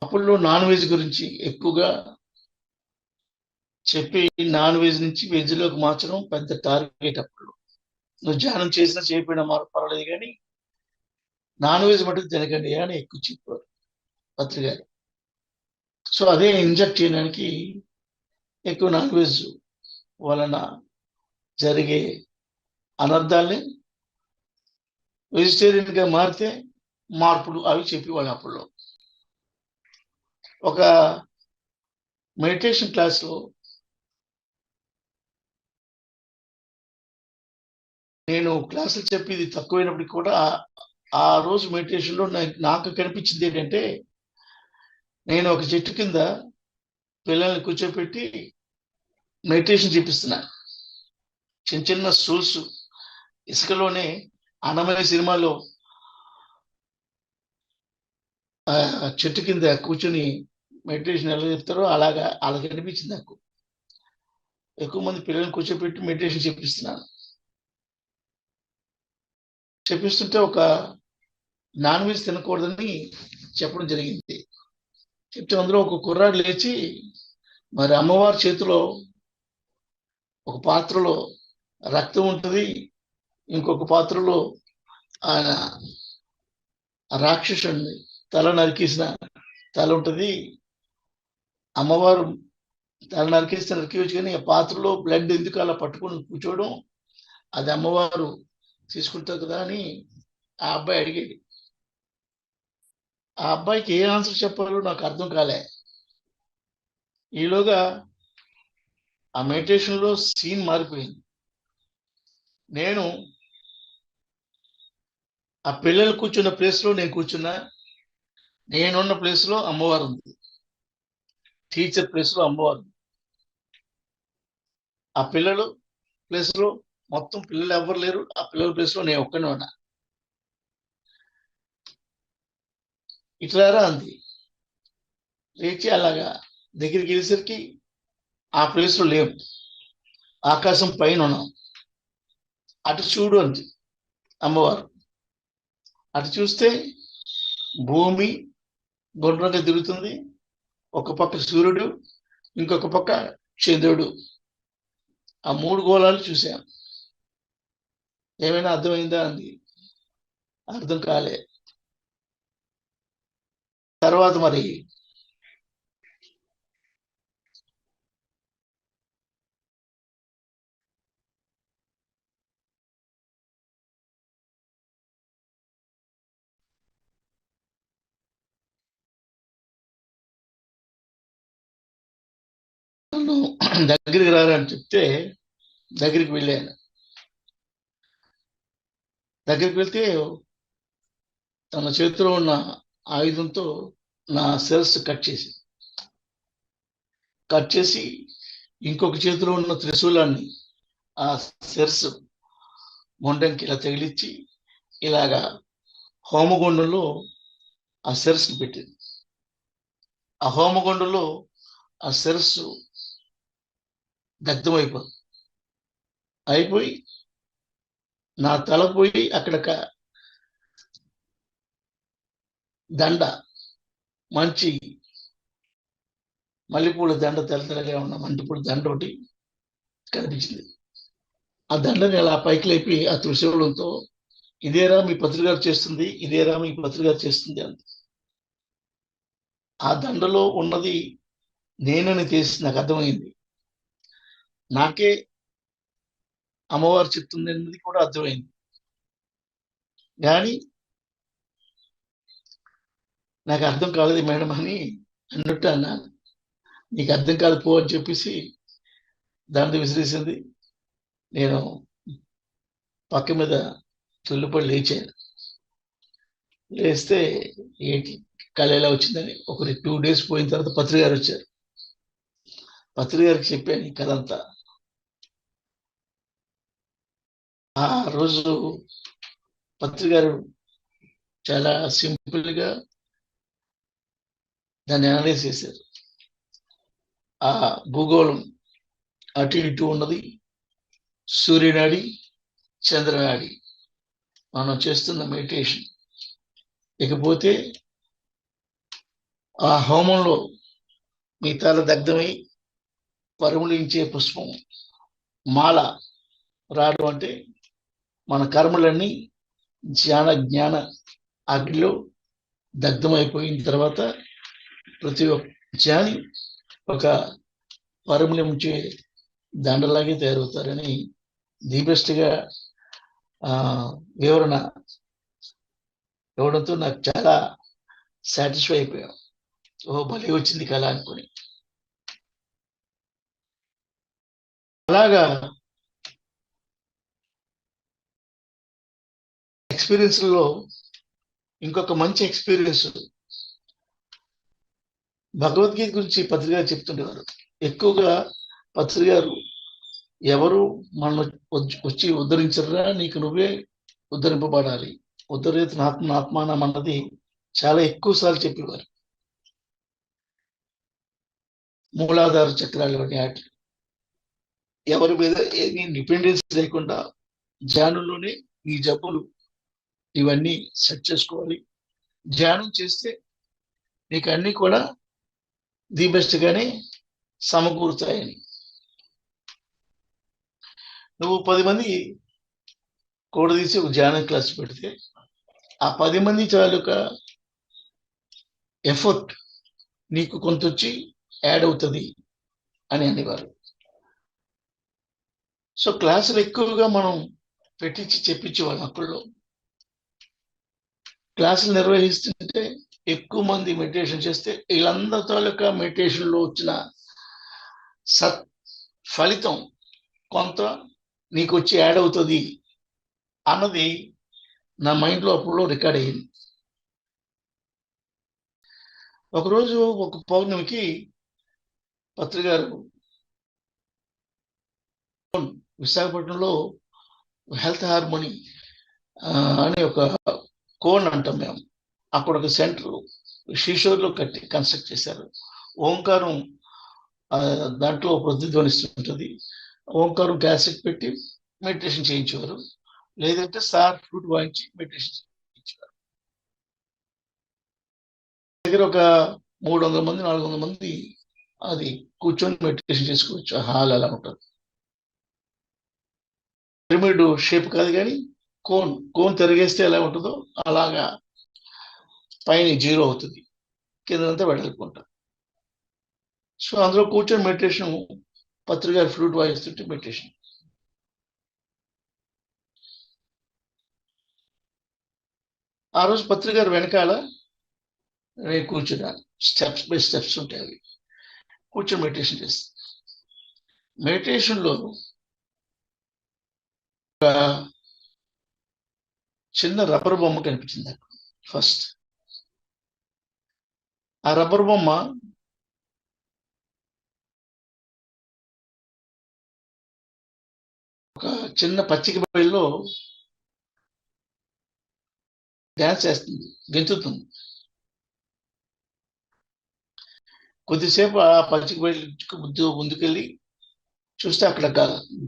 అప్పుల్లో నాన్ వెజ్ గురించి ఎక్కువగా చెప్పి నాన్ వెజ్ నుంచి వెజ్లోకి మార్చడం పెద్ద టార్గెట్. అప్పుడు నువ్వు ధ్యానం చేసినా చేయకపోయినా పర్వాలేదు, కానీ నాన్ వెజ్ మటుకు తినకండి అని ఎక్కువ చెప్పారు పత్రికారు. సో అదే ఇంజెక్ట్ చేయడానికి ఎక్కువ నాన్ వెజ్ వలన జరిగే అనర్థాలని వెజిటేరియన్గా మారితే మార్పులు అవి చెప్పేవాళ్ళు. అప్పుడు ఒక మెడిటేషన్ క్లాస్లో నేను క్లాసులు చెప్పేది తక్కువైనప్పటికీ కూడా ఆ రోజు మెడిటేషన్లో నాకు కనిపించింది ఏంటంటే, నేను ఒక చెట్టు కింద పిల్లల్ని కూర్చోపెట్టి మెడిటేషన్ చేపిస్తున్నాను. చిన్న చిన్న స్టూల్స్ ఇసుకలోనే అన్నమయ్య సినిమాలో చెట్టు కింద కూర్చొని మెడిటేషన్ ఎలా చెప్తారో అలాగా వాళ్ళకి అనిపించింది. నాకు ఎక్కువ మంది పిల్లల్ని కూర్చోపెట్టి మెడిటేషన్ చేపిస్తున్నాను. చెప్పిస్తుంటే ఒక నాన్ వెజ్ తినకూడదని చెప్పడం జరిగింది. చెప్తే అందులో ఒక కుర్రాడు లేచి, మరి అమ్మవారి చేతిలో ఒక పాత్రలో రక్తం ఉంటుంది, ఇంకొక పాత్రలో ఆయన రాక్షసుడిని తల నరికేసిన తల ఉంటుంది. అమ్మవారు తల నరికేస్తే నరికేయచ్చు, కానీ ఆ పాత్రలో బ్లడ్ ఎందుకు అలా పట్టుకొని కూర్చోవడం, అది అమ్మవారు తీసుకుంటారు కదా అని ఆ అబ్బాయి అడిగేది. ఆ అబ్బాయికి ఏ ఆన్సర్ చెప్పాలో నాకు అర్థం కాలే. ఈలోగా ఆ మెడిటేషన్లో సీన్ మారిపోయింది. నేను ఆ పిల్లలు కూర్చున్న ప్లేస్లో నేను కూర్చున్నా, నేనున్న ప్లేస్లో అమ్మవారు ఉంది, టీచర్ ప్లేస్లో అమ్మవారు. ఆ పిల్లలు ప్లేస్లో మొత్తం పిల్లలు ఎవరు లేరు, ఆ పిల్లల ప్లేస్లో నేను ఒక్కనే ఉన్నా. ఇట్లారా అంది. లేచి అలాగా దగ్గరికి వెళ్ళేసరికి ఆ ప్లేస్లో లేవు, ఆకాశం పైన ఉన్నాం. అటు చూడు అంది అమ్మవారు. అటు చూస్తే భూమి గుండ్రంగా తిరుగుతుంది, ఒక పక్క సూర్యుడు, ఇంకొక పక్క చంద్రుడు. ఆ మూడు గోళాలు చూసాం. ఏమైనా అర్థమైందా అంది. అర్థం కాలే. తర్వాత మరి నన్ను దగ్గరికి రారని చెప్తే దగ్గరికి వెళ్ళాను. దగ్గరికి వెళ్తే తన చేతిలో ఉన్న ఆయుధంతో నా శిరస్సు కట్ చేసి ఇంకొక చేతిలో ఉన్న త్రిశూలాన్ని ఆ శిరస్సు మొండంకి ఇలా తగిలిచ్చి ఇలాగా హోమగుండంలో ఆ శిరస్సును పెట్టింది. ఆ హోమగుండంలో ఆ శిరస్సు అయిపోయి నా తల పోయి అక్కడ దండ, మంచి మల్లెపూల దండ, తెల్లగా ఉన్న మంటిపూల దండ ఒకటి కనిపించింది. ఆ దండని అలా పైకి లేపి ఆ త్రిశూలంతో, ఇదేరా మీ పత్రికారు చేస్తుంది, ఇదేరా మీ పత్రికారు చేస్తుంది అంది. ఆ దండలో ఉన్నది నేనని తెలిసి నాకు అర్థమైంది. నాకే అమ్మవారు చెప్తుంది అన్నది కూడా అర్థమైంది. కానీ నాకు అర్థం కాలేదు మేడం అని అన్నట్టు అన్నాను. నీకు అర్థం కాదు పో అని చెప్పేసి దాంతో విసిరేసింది. నేను పక్క మీద తుల్లిపడి లేచాను. లేస్తే ఏంటి కళ ఎలా వచ్చిందని ఒకరి 2 days పోయిన తర్వాత పత్రి గారు వచ్చారు. పత్రి గారికి చెప్పాను ఈ కథ అంతా. ఆ రోజు పత్రి గారు చాలా సింపుల్గా దాన్ని అనలైజ్ చేశారు. ఆ భూగోళం అటు ఇటు ఉన్నది, సూర్యనాడి, చంద్రనాడి, మనం చేస్తున్న మెడిటేషన్. ఇకపోతే ఆ హోమంలో మీ తల దగ్ధమై పరిమళించే పుష్పం మాల రావడం అంటే మన కర్మలన్నీ జ్ఞాన అగ్నిలో దగ్ధమైపోయిన తర్వాత ప్రతి ఒక్క జ్ఞాని ఒక పరిమళించే దండలాగే తయారవుతారని ది బెస్ట్గా వివరణ ఇవ్వడంతో నాకు చాలా సాటిస్ఫై అయిపోయాం. ఓ భలే వచ్చింది కళ అనుకుని. అలాగా ఎక్స్పీరియన్స్లో ఇంకొక మంచి ఎక్స్పీరియన్స్ భగవద్గీత గురించి పత్రి గారు చెప్తుండేవారు. ఎక్కువగా పత్రి గారు ఎవరు మన వచ్చి ఉద్ధరించరా, నీకు నువ్వే ఉద్ధరింపబడాలి, ఉద్ధరిత ఆత్మానం అన్నది చాలా ఎక్కువ సార్లు చెప్పేవారు. మూలాధార చక్రాలు వాటి ఎవరి మీద ఏమీ డిపెండెన్స్ లేకుండా ధ్యానంలోనే ఈ జబ్బులు ఇవన్నీ సెట్ చేసుకోవాలి. ధ్యానం చేస్తే నీకు అన్ని కూడా ది బెస్ట్ గానే సమకూరుతాయని. నువ్వు 10 మంది కూడదీసి ఒక ధ్యానం క్లాస్ పెడితే ఆ 10 మంది తాలూకా ఎఫర్ట్ నీకు కొంత వచ్చి యాడ్ అవుతుంది అని అనేవారు. సో క్లాసులు ఎక్కువగా మనం పెట్టించి చెప్పించేవాళ్ళం. అప్పుల్లో క్లాసులు నిర్వహిస్తుంటే ఎక్కువ మంది మెడిటేషన్ చేస్తే వీళ్ళందరి తాలూకా మెడిటేషన్లో వచ్చిన ఫలితం కొంత నీకు వచ్చి యాడ్ అవుతుంది అన్నది నా మైండ్లో అప్పుడులో రికార్డ్ అయ్యింది. ఒకరోజు ఒక పౌర్ణమికి పత్రి గారు విశాఖపట్నంలో హెల్త్ హార్మోనీ అని ఒక కోన్ అంటాం మేము, అక్కడ ఒక సెంటర్ శ్రీశోర్లో కన్స్ట్రక్ట్ చేశారు. ఓంకారం దాంట్లో ప్రతిధ్వనిస్తుంటుంది. ఓంకారం క్యాసెట్ పెట్టి మెడిటేషన్ చేయించేవారు, లేదంటే సార్ ఫ్లూట్ వాయించి మెడిటేషన్ చేయించేవారు. దగ్గర ఒక 300 మంది 400 మంది అది కూర్చొని మెడిటేషన్ చేసుకోవచ్చు. హాల్ అలా ఉంటుంది. పిరమిడ్ షేప్ కాదు కానీ కోన్ తిరిగేస్తే ఎలా ఉంటుందో అలాగా పైన 0 అవుతుంది, కిందంతా వెడల్పుకుంటాం. సో అందులో కూర్చొని మెడిటేషన్, పత్రి గారు ఫ్లూట్ వాయిస్తుంటే మెడిటేషన్. ఆ రోజు పత్రి గారు వెనకాల నేను కూర్చున్నాను. స్టెప్స్ బై స్టెప్స్ ఉంటాయి, అవి కూర్చొని మెడిటేషన్ చేస్తాను. మెడిటేషన్లో ఒక చిన్న రబ్బర్ బొమ్మ కనిపించింది నాకు ఫస్ట్. ఆ రబ్బర్ బొమ్మ ఒక చిన్న పచ్చిక బయలులో డ్యాన్స్ చేస్తుంది, గెంతుతుంది. కొద్దిసేపు ఆ పచ్చిక బయలు ముందుకెళ్ళి చూస్తే అక్కడ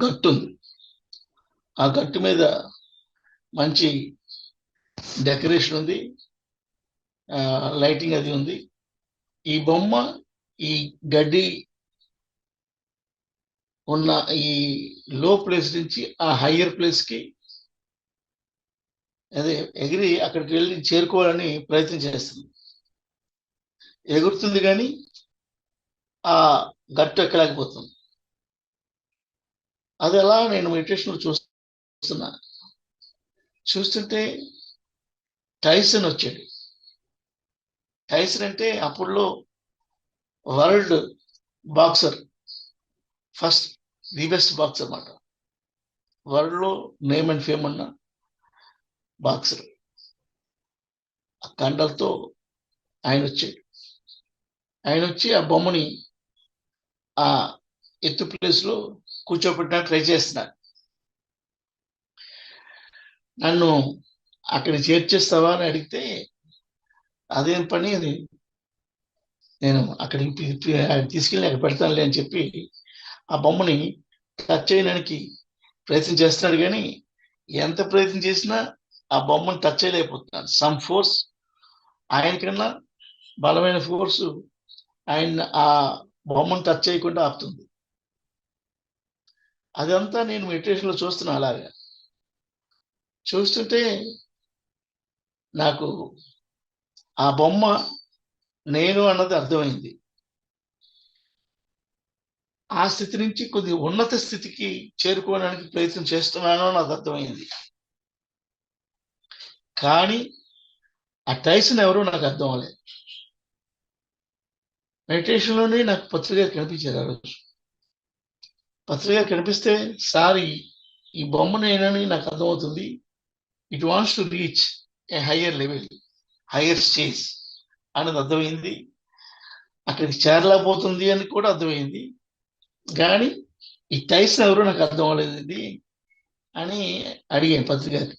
గట్టు ఉంది. ఆ గట్టు మీద మంచి డెకరేషన్ ఉంది, లైటింగ్ అది ఉంది. ఈ బొమ్మ ఈ గడ్డి ఉన్న ఈ లో ప్లేస్ నుంచి ఆ హయ్యర్ ప్లేస్కి అదే ఎగిరి అక్కడికి వెళ్ళి చేరుకోవాలని ప్రయత్నం చేస్తుంది. ఎగురుతుంది కానీ ఆ గట్టు ఎక్కలేకపోతుంది. అది అలా నేను మెడిటేషన్లో చూస్తుంటే టైసన్ వచ్చాడు. టైసన్ అంటే అప్పుడులో world boxer, first the best boxer అన్నమాట. వరల్డ్లో నేమ్ అండ్ ఫేమ్ ఉన్న బాక్సర్. ఆ కండలతో ఆయన వచ్చాడు. ఆయన వచ్చి ఆ బొమ్మని ఆ ఎత్తు ప్లేస్ లో కూర్చోబెట్టడానికి ట్రై చేస్తున్నాడు. నన్ను అక్కడ చేర్చేస్తావా అని అడిగితే అదేం పని, అది నేను అక్కడికి తీసుకెళ్ళి అక్కడ పెడతానులే అని చెప్పి ఆ బొమ్మని టచ్ చేయడానికి ప్రయత్నం చేస్తున్నాడు. కానీ ఎంత ప్రయత్నం చేసినా ఆ బొమ్మను టచ్ చేయలేకపోతున్నాడు. సమ్ ఫోర్స్, ఆయనకన్నా బలమైన ఫోర్స్ ఆయన ఆ బొమ్మను టచ్ చేయకుండా ఆపుతుంది. అదంతా నేను మెడిటేషన్ లో చూస్తున్నా. అలాగా చూస్తుంటే నాకు ఆ బొమ్మ నేను అన్నది అర్థమైంది. ఆ స్థితి నుంచి కొద్ది ఉన్నత స్థితికి చేరుకోవడానికి ప్రయత్నం చేస్తున్నాను నాకు అర్థమైంది. కానీ ఆ టైసన్ ఎవరో నాకు అర్థం అవ్వలేదు. మెడిటేషన్లోనే నాకు పత్రిక కనిపించారు. ఆ రోజు పత్రిక కనిపిస్తే సార్ ఈ బొమ్మ నేనని నాకు అర్థమవుతుంది. It wants to reach A higher level, higher stage అన్నది అర్థమైంది. అక్కడికి చేరలేకపోతుంది అని కూడా అర్థమైంది. కానీ ఈ టైసన్ ఎవరో నాకు అర్థం అవ్వలేదు అని అడిగాను పత్రికారికి.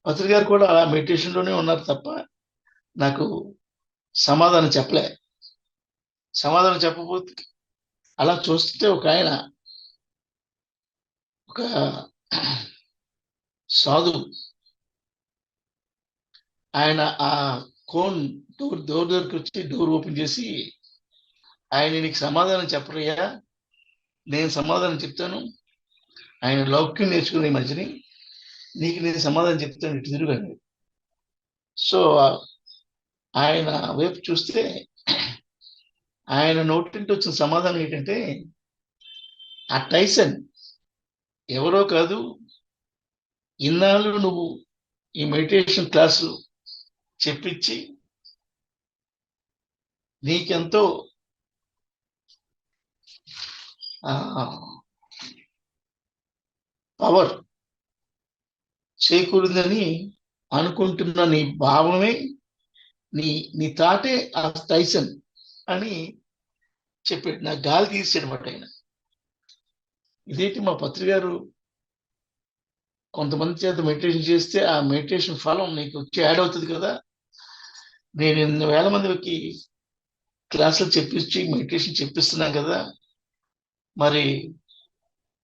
పత్రికారు కూడా అలా మెడిటేషన్లోనే ఉన్నారు తప్ప నాకు సమాధానం చెప్పలే. సమాధానం చెప్పకపోతే అలా చూస్తుంటే ఒక ఆయన, ఒక సాధువు, ఆయన ఆ కోన్ డోర్ దగ్గరికి వచ్చి డోర్ ఓపెన్ చేసి, ఆయన నీకు సమాధానం చెప్పరయ్యా, నేను సమాధానం చెప్తాను. ఆయన లౌక్యం నేర్చుకునే మధ్యని నీకు నేను సమాధానం చెప్తాను, ఇటు తిరుగండి. సో ఆయన వైపు చూస్తే ఆయన నోటింటి వచ్చిన సమాధానం ఏంటంటే, ఆ టైసన్ ఎవరో కాదు, ఇన్నాళ్ళు నువ్వు ఈ మెడిటేషన్ క్లాసు చెప్పించి నీకెంతో పవర్ చేకూరిందని అనుకుంటున్న నీ భావమే, నీ తాటే ఆ టైసన్ అని చెప్పాడు. నా గాలి తీసాడనమాట ఆయన. ఇదేంటి మా పత్రికారు కొంతమంది చేత మెడిటేషన్ చేస్తే ఆ మెడిటేషన్ ఫలం నీకు వచ్చి యాడ్ అవుతుంది కదా, నేను 8,000 మందికి క్లాసులు చెప్పించి మెడిటేషన్ చెప్పిస్తున్నాను కదా, మరి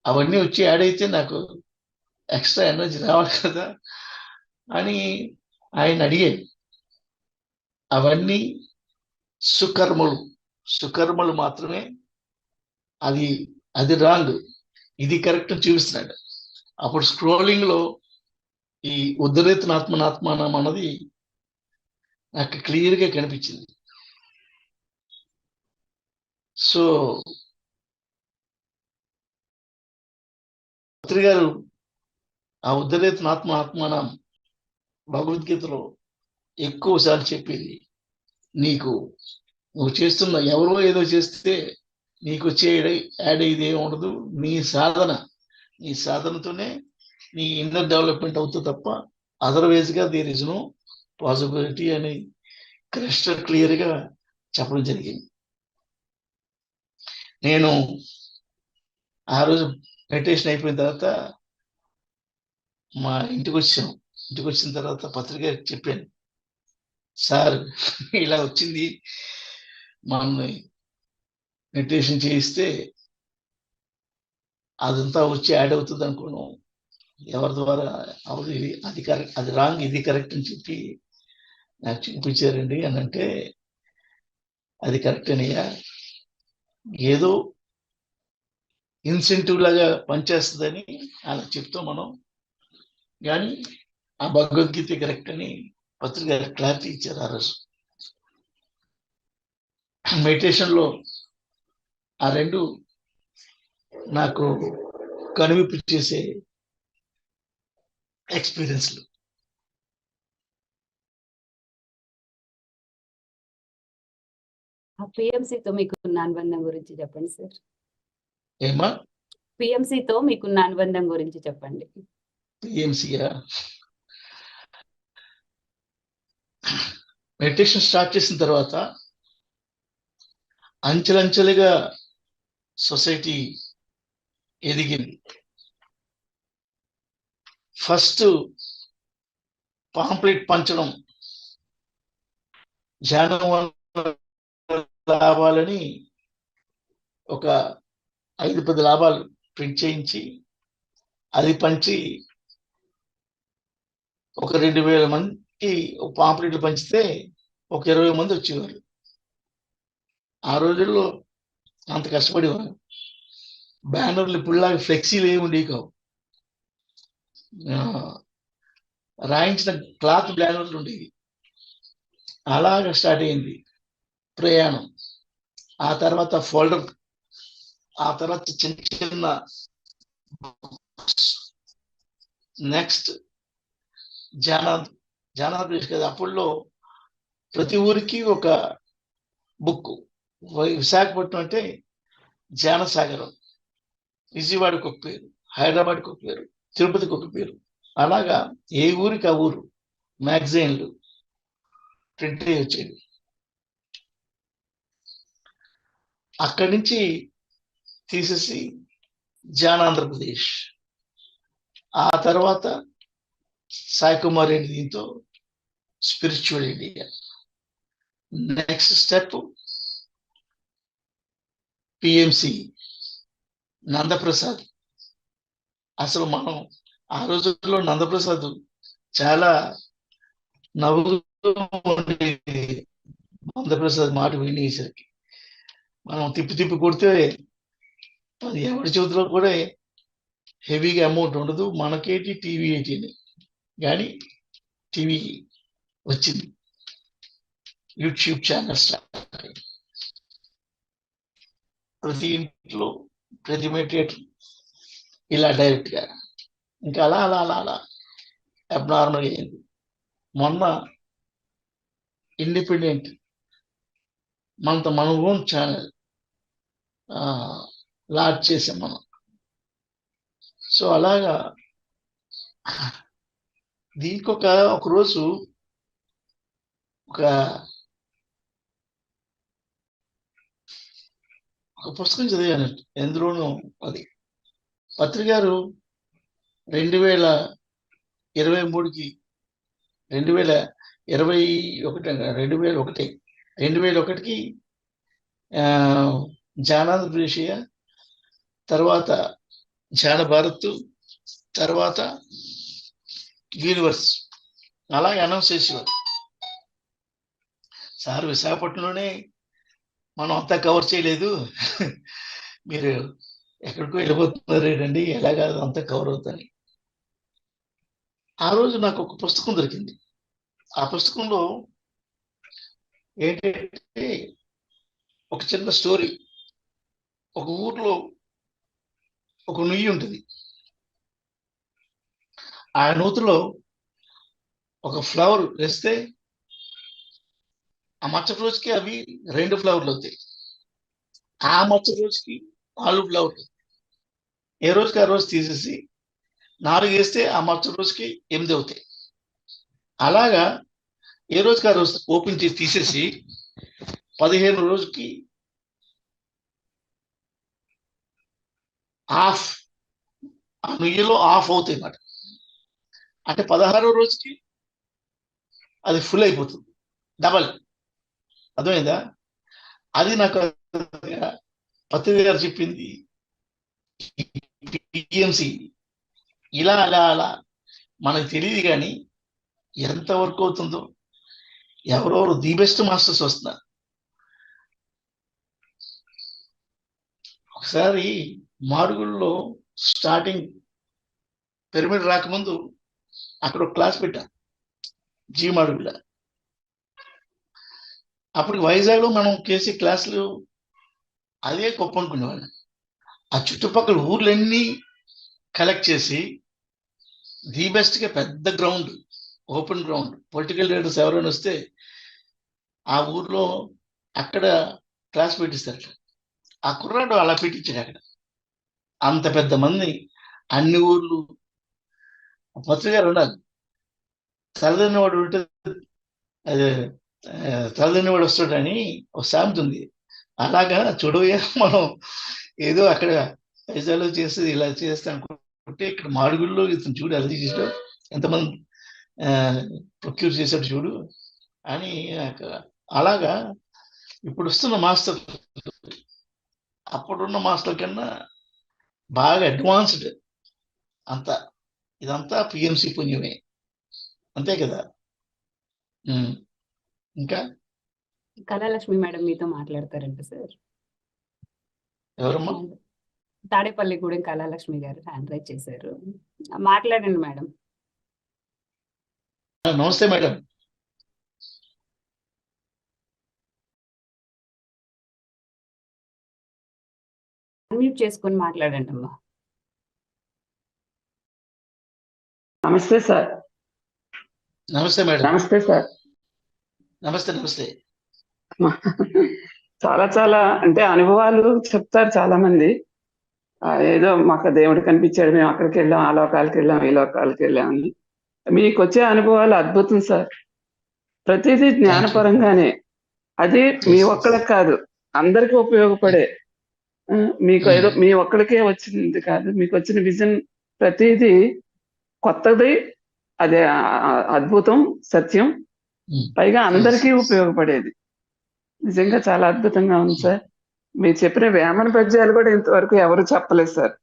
అవన్నీ వచ్చి యాడ్ అయితే నాకు ఎక్స్ట్రా ఎనర్జీ రావాలి కదా అని ఆయన అడిగాడు. అవన్నీ సుకర్మలు మాత్రమే. అది రాంగ్, ఇది కరెక్ట్ చూపిస్తున్నాడు. అప్పుడు స్క్రోలింగ్ లో ఈ ఉద్ధరేతనాత్మనాత్మానం అన్నది నాకు క్లియర్ గా కనిపించింది. సో పత్రికారు ఆ ఉద్ధరేతనాత్మానం భగవద్గీతలో ఎక్కువసార్లు చెప్పింది, నువ్వు చేస్తున్న ఎవరో ఏదో చేస్తే నీకు వచ్చే యాడ్ ఇది ఏమి ఉండదు, నీ సాధనతోనే నీ ఇన్నర్ డెవలప్మెంట్ అవుతుంది తప్ప అదర్వైజ్ గా దేర్ ఇస్ నో పాసిబిలిటీ అని క్రిస్టల్ క్లియర్ గా చెప్పడం జరిగింది. నేను ఆ రోజు మెడిటేషన్ అయిపోయిన తర్వాత మా ఇంటికి వచ్చిన తర్వాత పత్రిక చెప్పాను, సార్ ఇలా వచ్చింది, మనల్ని మెడిటేషన్ చేయిస్తే అదంతా వచ్చి యాడ్ అవుతుంది అనుకోను, ఎవరి ద్వారా అవుది, అది కరెక్ట్, అది రాంగ్, ఇది కరెక్ట్ అని చెప్పి నాకు చూపించారండి అని అంటే, అది కరెక్ట్ అనియా, ఏదో ఇన్సెంటివ్ లాగా పనిచేస్తుందని అలా చెప్తాం మనం, కానీ ఆ భగవద్గీత కరెక్ట్ అని పత్రిక క్లారిటీ ఇచ్చారు ఆ రోజు. మెడిటేషన్ లో ఆ రెండు నాకు కనువిప్పు చేసే ఎక్స్పీరియన్స్లు. పిఎంసితో మీకున్న అనుబంధం గురించి చెప్పండి సార్. ఏమా? పిఎంసితో మీకున్న అనుబంధం గురించి చెప్పండి. పిఎంసియా? మెడిటేషన్ స్టార్ట్ చేసిన తర్వాత అంచెలంచెలుగా సొసైటీ ఎదిగింది. ఫస్ట్ పాంప్లెట్ పంచడం, ధ్యానం లాభాలని ఒక 5-10 లాభాలు ప్రింట్ చేయించి అది పంచి ఒక 2000 మందికి పాంప్లెట్లు పంచితే ఒక 20 మంది వచ్చేవారు. ఆ రోజుల్లో అంత కష్టపడేవారు. బ్యానర్లు ఇప్పుడులాగా ఫ్లెక్సీలు ఏమి ఉండేవి కావు. రాయించిన క్లాత్ బ్యానర్లు ఉండేవి. అలాగా స్టార్ట్ అయింది ప్రయాణం. ఆ తర్వాత ఫోల్డర్, ఆ తర్వాత చిన్న చిన్న, నెక్స్ట్ జానాద్రి కదా. అప్పుల్లో ప్రతి ఊరికి ఒక బుక్. విశాఖపట్నం అంటే జానసాగరం, విజయవాడకు ఒక పేరు, హైదరాబాద్కి ఒక పేరు, తిరుపతికి ఒక పేరు. అలాగా ఏ ఊరికి ఆ ఊరు మ్యాగజైన్లు ప్రింట్ అయ్యి వచ్చేది. అక్కడి నుంచి తీసేసి జానాంధ్రప్రదేశ్, ఆ తర్వాత సాయి కుమార్ రెడ్డి దీంతో spiritual India. Next step PMC Nandaprasad. అసలు మనం ఆ రోజుల్లో నందప్రసాద్ చాలా నవ్వుతూ ఉండేది. నందప్రసాద్ మాట వినేసరికి మనం తిప్పి కొడితే అది ఎవరి చేతిలో కూడా హెవీగా అమౌంట్ ఉండదు. మనకేటి టీవీ ఏంటి కానీ టీవీ వచ్చింది, యూట్యూబ్ ఛానల్స్ ప్రతి ఇంట్లో, ప్రతి థియేటర్ ఇలా డైరెక్ట్ గా. ఇంకా అలా అలా అలా అలా అబ్నార్మల్ అయింది. మొన్న ఇండిపెండెంట్ మన ఓన్ ఛానల్ లాంచ్ చేసాం మనం. సో అలాగా దీనికి ఒక రోజు ఒక పుస్తకం చదివాను. ఎందులోనూ అది పత్రి గారు 2023కి 2021కి జానాంధ్రప్రదేశ్, తర్వాత జాన భారత్, తర్వాత యూనివర్స్ అలాగే అనౌన్స్ చేసేవారు. సార్ విశాఖపట్నంలోనే మనం అంతా కవర్ చేయలేదు, మీరు ఎక్కడికో వెళ్ళిపోతున్నారు ఏంటండి, ఎలాగా అంతా కవర్ అవుతుంది. ఆ రోజు నాకు ఒక పుస్తకం దొరికింది. ఆ పుస్తకంలో ఏంటంటే ఒక చిన్న స్టోరీ. ఒక ఊర్లో ఒక నుయ్యి ఉంటుంది. ఆ నూతిలో ఒక ఫ్లవర్ వేస్తే ఆ మచ్చటి రోజుకి అవి 2 ఫ్లవర్లు అవుతాయి. ఆ మచ్చటి రోజుకి 4 ఫ్లవర్లు. ఏ రోజుకి ఆ రోజు తీసేసి 4 వేస్తే ఆ మచ్చటి రోజుకి 8 అవుతాయి. అలాగా ఏ రోజుకి ఆ రోజు ఓపెన్ చేసి తీసేసి 15 రోజుకి ఆఫ్, ఆ నుయ్యిలో ఆఫ్ అవుతాయి అన్నమాట. అంటే 16వ రోజుకి అది ఫుల్ అయిపోతుంది, డబల్. అర్థమైందా? అది నాకు పత్రిక గారు చెప్పింది. పిఎంసి ఇలా అలా అలా మనకు తెలియదు కానీ ఎంత వర్క్ అవుతుందో. ఎవరెవరు ది బెస్ట్ మాస్టర్స్ వస్తున్నారు. ఒకసారి మాడుగుల్లో స్టార్టింగ్ పిరమిడ్ రాకముందు అక్కడ ఒక క్లాస్ పెట్టాం, జీ మాడుగుల. అప్పుడు వైజాగ్లో మనం కేసీ క్లాసులు అదే గొప్ప అనుకునేవాళ్ళం. ఆ చుట్టుపక్కల ఊర్లన్నీ కలెక్ట్ చేసి ది బెస్ట్గా పెద్ద ground, open ground, political leaders ఎవరైనా వస్తే ఆ ఊర్లో అక్కడ క్లాస్ పెట్టిస్తారు. ఆ కుర్రాడు అలా పెట్టించాడు అక్కడ. అంత పెద్ద మంది, అన్ని ఊర్లు. పత్రిక గారు ఉండాలి, సరదైన వాడు ఉంటే అదే తల్లిని వాడు వస్తాడని ఒక సామెత ఉంది. అలాగా చూడవయ్యా, మనం ఏదో అక్కడ పైసలు చేసి ఇలా చేస్తా అనుకుంటే ఇక్కడ మాడుగుల్లో ఇతను చూడు ఎలా చేసాడు, ఎంతమంది ప్రొక్యూర్ చేశాడు చూడు అని. అలాగా ఇప్పుడు వస్తున్న మాస్టర్ అప్పుడున్న మాస్టర్ కన్నా బాగా అడ్వాన్స్డ్ అంతా. ఇదంతా పిఎంసి పుణ్యమే, అంతే కదా. ఇంకా కళాలక్ష్మి మేడం మీతో మాట్లాడతారంట సార్. ఎవరమ్మా? తాడేపల్లిగూడెం కళాలక్ష్మి గారు హ్యాండ్ రైజ్ చేశారు, మాట్లాడండి మేడం. నమస్తే మేడం. అన్మ్యూట్ చేసుకొని మాట్లాడండి అమ్మా. నమస్తే సార్. నమస్తే మేడం. నమస్తే సార్. నమస్తే నమస్తే. చాలా చాలా అంటే అనుభవాలు చెప్తారు చాలా మంది. ఏదో మాకు దేవుడు కనిపించాడు, మేము అక్కడికి వెళ్ళాం, ఆ లోకాలకి వెళ్ళాం, ఈ లోకాలకి వెళ్ళామని. మీకు వచ్చే అనుభవాలు అద్భుతం సార్. ప్రతిదీ జ్ఞానపరంగానే. అది మీ ఒక్కళ్ళకి కాదు, అందరికీ ఉపయోగపడే. మీకు ఏదో మీ ఒక్కడికే వచ్చింది కాదు, మీకు వచ్చిన విజన్ ప్రతిదీ కొత్తది, అదే అద్భుతం, సత్యం, పైగా అందరికీ ఉపయోగపడేది. నిజంగా చాలా అద్భుతంగా ఉంది సార్. మీరు చెప్పిన వేమన పద్యాలు కూడా ఇంతవరకు ఎవరు చెప్పలేదు సార్.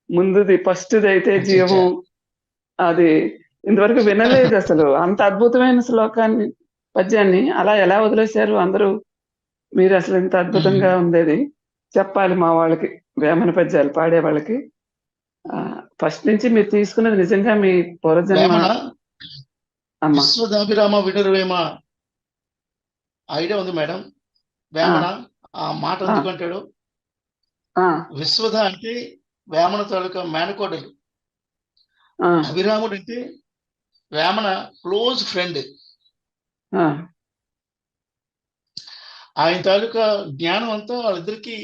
ముందుది ఫస్ట్ది అయితే జీవం, అది ఇంతవరకు వినలేదు అసలు. అంత అద్భుతమైన శ్లోకాన్ని, పద్యాన్ని అలా ఎలా వదిలేశారు అందరూ? మీరు అసలు ఇంత అద్భుతంగా ఉండేది చెప్పాలి మా వాళ్ళకి, వేమన పద్యాలు పాడే వాళ్ళకి. ఫస్ట్ నుంచి మీరు తీసుకున్నది నిజంగా మీ పూర్వజన్మ. విశ్వదాభిరామ వినురవేమ ఐడియా ఉంది మేడం. వేమన ఆ మాట ఎందుకంటాడు? విశ్వధ అంటే వేమన తాలూకా మేనకోడలు, అభిరాముడు అంటే వేమన క్లోజ్ ఫ్రెండ్. ఆయన తాలూకా జ్ఞానం అంతా వాళ్ళిద్దరికి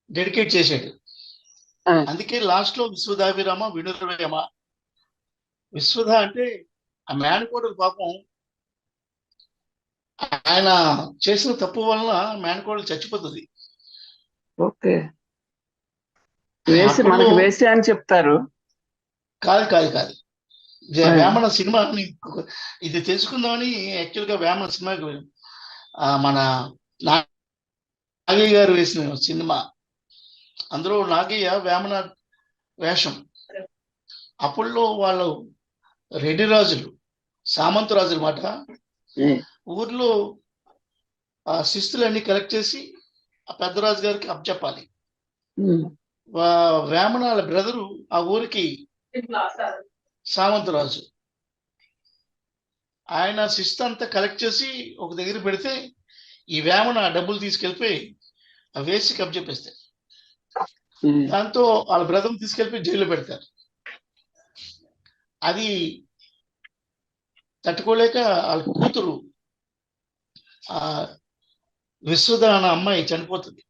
డెడికేట్ చేశాడు. అందుకే లాస్ట్ లో విశ్వదాభిరామ వినురవేమ. విశ్వధ అంటే ఆ మేనకోడలు పాపం, ఆయన చేసిన తప్పు వలన మేనకోడలు చచ్చిపోతుంది. ఓకే, వేసి అని చెప్తారు. కాదు కాదు కాదు, వేమన సినిమా ఇది తెలుసుకుందామని యాక్చువల్గా వేమన సినిమాకి మన నాగయ్య గారు వేసిన సినిమా. అందులో నాగయ్య వేమన వేషం. అప్పుల్లో వాళ్ళు రెడ్డి రాజులు, సామంత రాజులు మాట, ఊర్లో ఆ శిస్తులన్నీ కలెక్ట్ చేసి ఆ పెద్దరాజు గారికి అప్పచెప్పాలి. వేమన వాళ్ళ బ్రదరు ఆ ఊరికి సామంతరాజు. ఆయన శిస్తు అంతా కలెక్ట్ చేసి ఒక దగ్గర పెడితే ఈ వేమన డబ్బులు తీసుకెళ్ళిపోయి ఆ వేసి అప్పచెప్పేస్తాయి. దాంతో వాళ్ళ బ్రదర్ని తీసుకెళ్ళిపోయి జైల్లో పెడతారు. అది తట్టుకోలేక వాళ్ళ కూతురు ఆ విశ్వధ అన్న అమ్మాయి చనిపోతుంది.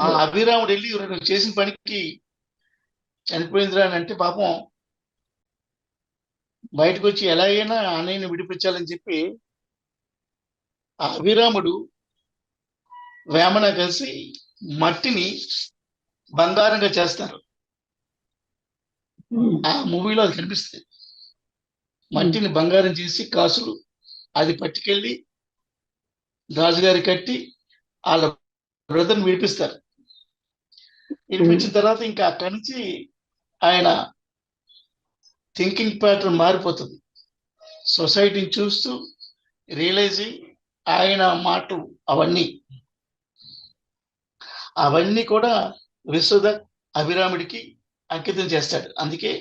ఆ అభిరాముడు వెళ్ళి చేసిన పనికి చనిపోయిందిరా అని అంటే పాపం బయటకు వచ్చి ఎలాగైనా అన్నయ్యని విడిపించాలని చెప్పి ఆ అభిరాముడు వేమన కలిసి మట్టిని బంగారంగా చేస్తారు. ఆ మూవీలో అది కనిపిస్తుంది. మట్టిని బంగారం చేసి కాసులు అది పట్టుకెళ్ళి రాజుగారి కట్టి వాళ్ళ బ్రదర్ని విడిపిస్తారు. విడిపించిన తర్వాత ఇంకా అక్కడి నుంచి ఆయన థింకింగ్ ప్యాటర్న్ మారిపోతుంది. సొసైటీని చూస్తూ రియలైజ్ ఆయన మాటలు అవన్నీ కూడా విశ్వధ అభిరాముడికి అంకితం చేస్తాడు. అందుకే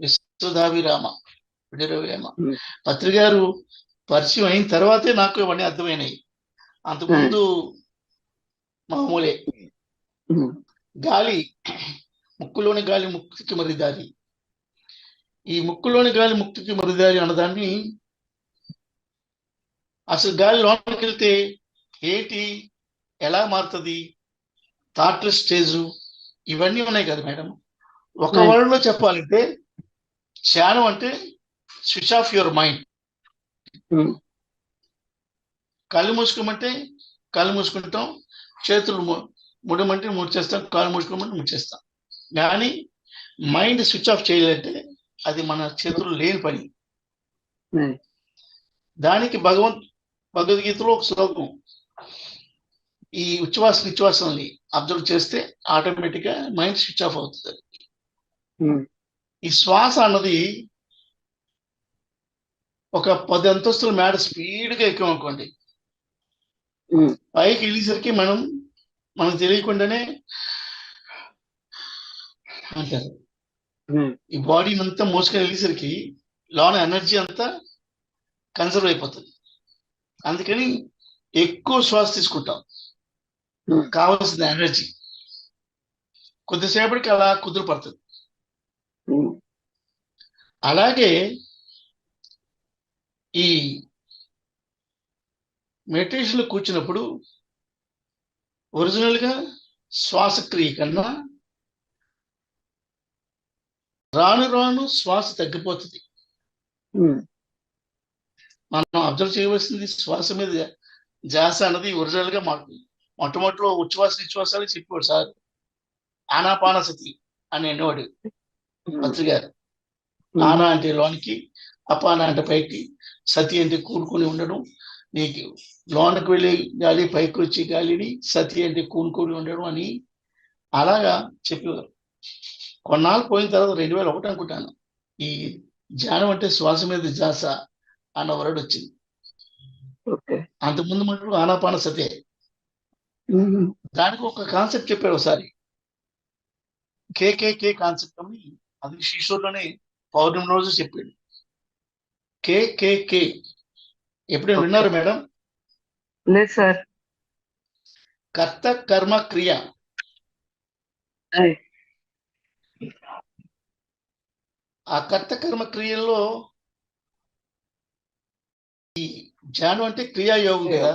విశ్వధాభిరామ వినురవేమ. పత్రికారు పరిచయం అయిన తర్వాతే నాకు ఇవన్నీ అర్థమైనాయి. అంతకుముందు మామూలే. గాలి, ముక్కులోని గాలి ముక్తికి మరిదారి. ఈ ముక్కులోని గాలి ముక్తికి మరిదారి అన్నదాన్ని అసలు గాలి లోపలికి వెళ్తే ఏంటి, ఎలా మారుతుంది, థాట్లెస్ స్టేజు, ఇవన్నీ ఉన్నాయి కదా మేడం. ఒక వర్డ్లో చెప్పాలంటే ధ్యానం అంటే స్విచ్ ఆఫ్ యువర్ మైండ్. ఉమ్, కళ్ళు మూసుకోమంటే కళ్ళు మూసుకుంటాం, చేతులు ముడమంటే ముడిచేస్తాం, కాళ్ళు మూసుకోమంటే ముడిచేస్తాం. కానీ మైండ్ స్విచ్ ఆఫ్ చేయాలంటే అది మన చేతులు లేని పని. ఉమ్, దానికి భగవద్గీతలో ఒక శ్లోకం, ఈ నిశ్వాసాన్ని అబ్జర్వ్ చేస్తే ఆటోమేటిక్ గా మైండ్ స్విచ్ ఆఫ్ అవుతుంది. ఉమ్, ఈ శ్వాస అన్నది ఒక 10 అంతస్తుల మేడ స్పీడ్గా ఎక్కువ అనుకోండి, ఉమ్, పైకి వెళ్ళేసరికి మనకు తెలియకుండానే అంటారు ఉమ్, ఈ బాడీ అంతా మోసుకొని వెళ్ళేసరికి లోన ఎనర్జీ అంతా కన్సర్వ్ అయిపోతుంది. అందుకని ఎక్కువ శ్వాస తీసుకుంటాం, ఉమ్, కావాల్సిన ఎనర్జీ కొద్దిసేపటికి అలా కుదురు పడుతుంది. ఉమ్, అలాగే ఈ మెడిటేషన్లో కూర్చున్నప్పుడు ఒరిజినల్ గా శ్వాసక్రియ కన్నా రాను రాను శ్వాస తగ్గిపోతుంది. ఉమ్, మనం అబ్జర్వ్ చేయవలసింది శ్వాస మీద ధ్యాస అన్నది ఒరిజినల్ గా మొట్టమొదటిలో ఉచ్ఛ్వాస నిశ్వాసాలు చెప్పాడు సార్, ఆనాపానసతి అని అనేవాడు పత్రి గారు. ఆనా అంటే లోనికి, అపాన అంటే పైకి, సతి అంటే కూనుకొని ఉండడం, నీకు లోనకు వెళ్ళి గాలి పైకి వచ్చి గాలిని, సతి అంటే కూనుకొని ఉండడం అని అలాగా చెప్పేవారు. కొన్నాళ్ళు పోయిన తర్వాత 2001 అనుకుంటాను, ఈ ధ్యానం అంటే శ్వాస మీద ధ్యాస అన్న వర్డ్ వచ్చింది. ఓకే. అంతకుముందు మటుకు ఆనాపాన సతే. ఉమ్, దానికి ఒక కాన్సెప్ట్ చెప్పాడు ఒకసారి, కేకేకే కాన్సెప్ట్ అని, అది శ్రీశూర్లోనే పౌర్ణమి రోజు చెప్పాడు. కేకేకే ఎప్పుడైనా విన్నారు మేడం? లేదు సార్. కర్త కర్మ క్రియ. ఆయ్. ఆ కర్త కర్మ క్రియల్లో ఈ ధ్యానం అంటే క్రియాయోగం కదా.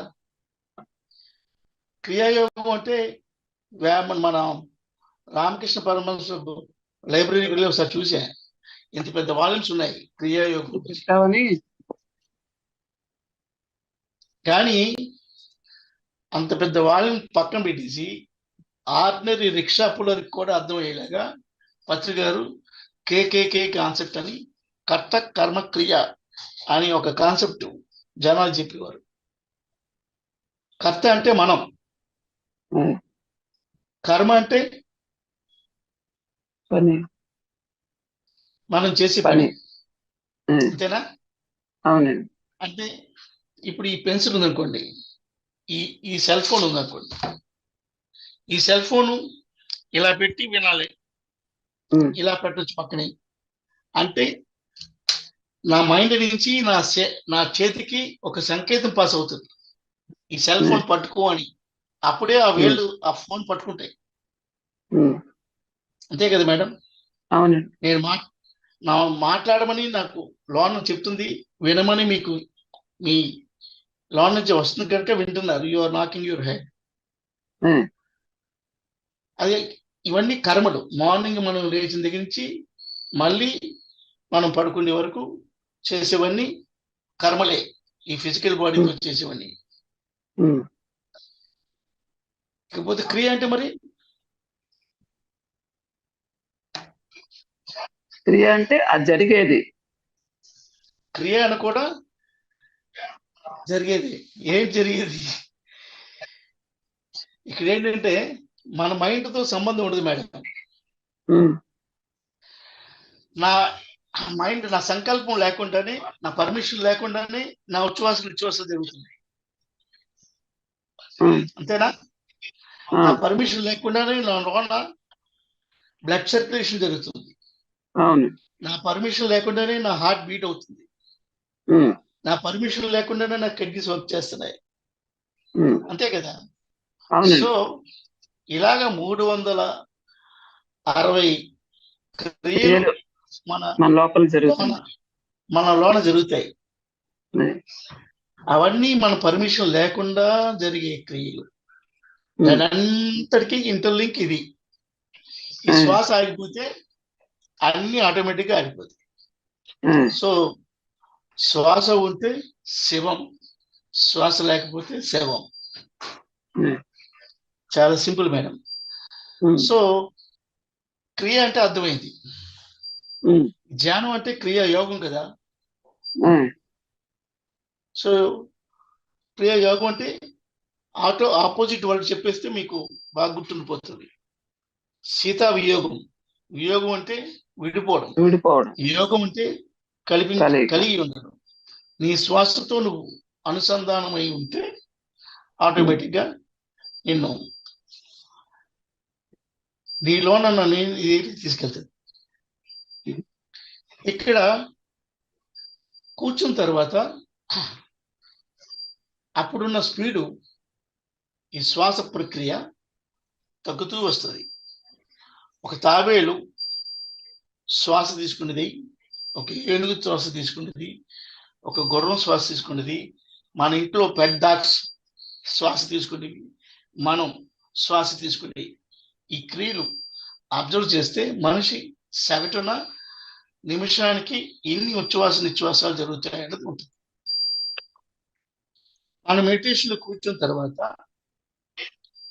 క్రియాయోగం అంటే మన రామకృష్ణ పరమహంస లైబ్రరీకి వెళ్ళి ఒకసారి చూసా, ఇంత పెద్ద వాల్యూమ్స్ ఉన్నాయి క్రియాయోగం. చెప్తావని. కానీ అంత పెద్ద వాల్యూమ్ పక్కన పెట్టేసి ఆర్డినరీ రిక్షా పుల్లరికి కూడా అర్థమయ్యేలాగా పత్రి గారు కేకేకే కాన్సెప్ట్ అని, కర్త కర్మ క్రియ అని ఒక కాన్సెప్ట్ జనాలు చెప్పేవారు. కర్త అంటే మనం, కర్మ అంటే పని, మనం చేసే పని. ఉమ్, అంతేనా? అవునండి. అంటే ఇప్పుడు ఈ పెన్సిల్ ఉందనుకోండి, ఈ సెల్ ఫోన్ ఉందనుకోండి, ఈ సెల్ ఫోను ఇలా పెట్టి వినాలి, ఉమ్, ఇలా పెట్టొచ్చు పక్కనే. అంటే నా మైండ్ నుంచి నా చేతికి ఒక సంకేతం పాస్ అవుతుంది, ఈ సెల్ ఫోన్ పట్టుకో అని. అప్పుడే ఆ వేళ్ళు ఆ ఫోన్ పట్టుకుంటాయి. ఉమ్, అంతే కదా మేడం? అవునండి. నేను మాట్లాడమని నాకు లోన్ చెప్తుంది, వినమని మీకు మీ లోన్ నుంచి వస్తుంది కనుక వింటున్నారు. You are knocking your head. Um, అదే ఇవన్నీ కర్మలు. మార్నింగ్ మనం లేచిన దగ్గర నుంచి మళ్ళీ మనం పడుకునే వరకు చేసేవన్నీ కర్మలే, ఈ ఫిజికల్ బాడీతో చేసేవన్నీ. ఉమ్, ఇకపోతే క్రియ అంటే మరి క్రియ అంటే అది జరిగేది. క్రియ అని కూడా జరిగేది. ఏం జరిగేది ఇక్కడ ఏంటంటే మన మైండ్తో సంబంధం ఉండదు మేడం. ఉమ్, నా మైండ్, నా సంకల్పం లేకుండానే, నా పర్మిషన్ లేకుండానే నా నిశ్వాసాలు జరుగుతుంది. ఉమ్, అంతేనా? నా పర్మిషన్ లేకుండానే నా లోన బ్లడ్ సర్క్యులేషన్ జరుగుతుంది. అవును. నా పర్మిషన్ లేకుండానే నా హార్ట్ బీట్ అవుతుంది. ఉమ్, నా పర్మిషన్ లేకుండానే నా కిడ్నీస్ వర్క్ చేస్తున్నాయి. ఉమ్, అంతే కదా? అవునండి. సో ఇలాగా 360 క్రియలు మన లోపల జరుగుతుంది. మన లోన జరుగుతాయి. ఉమ్, అవన్నీ మన పర్మిషన్ లేకుండా జరిగే క్రియలు. దాని అంతటికీ ఇంటర్లింక్ ఇది. ఈ శ్వాస ఆగిపోతే అన్ని ఆటోమేటిక్గా ఆగిపోతాయి. సో శ్వాస ఉంటే శివం, శ్వాస లేకపోతే శవం. చాలా సింపుల్ మేడం. సో క్రియ అంటే అర్థమైంది. ధ్యానం అంటే క్రియ యోగం కదా. సో క్రియ యోగం అంటే ఆపోజిట్ వర్డ్ చెప్పేస్తే మీకు బాగా గుర్తుండిపోతుంది. సీతా వియోగం, వియోగం అంటే విడిపోవడం, యోగం అంటే కలిగి ఉండడం. నీ శ్వాసతో నువ్వు అనుసంధానమై ఉంటే ఆటోమేటిక్ గా నిన్ను నీలోనన్న ఇది తీసుకెళ్తుంది. ఇక్కడ కూర్చున్న తర్వాత అప్పుడున్న స్పీడు ఈ శ్వాస ప్రక్రియ తగ్గుతూ వస్తుంది. ఒక తాబేలు శ్వాస తీసుకునేది, ఒక ఏనుగు శ్వాస తీసుకునేది, ఒక గుర్రం శ్వాస తీసుకునేది, మన ఇంట్లో పెట్ డాగ్స్ శ్వాస తీసుకునేవి, మనం శ్వాస తీసుకునేవి. ఈ క్రియలు అబ్జర్వ్ చేస్తే మనిషి సగటున నిమిషానికి ఎన్ని ఉచ్ఛ్వాస నిశ్వాసాలు జరుగుతాయన్నది ఉంటుంది. మన మెడిటేషన్ లో కూర్చున్న తర్వాత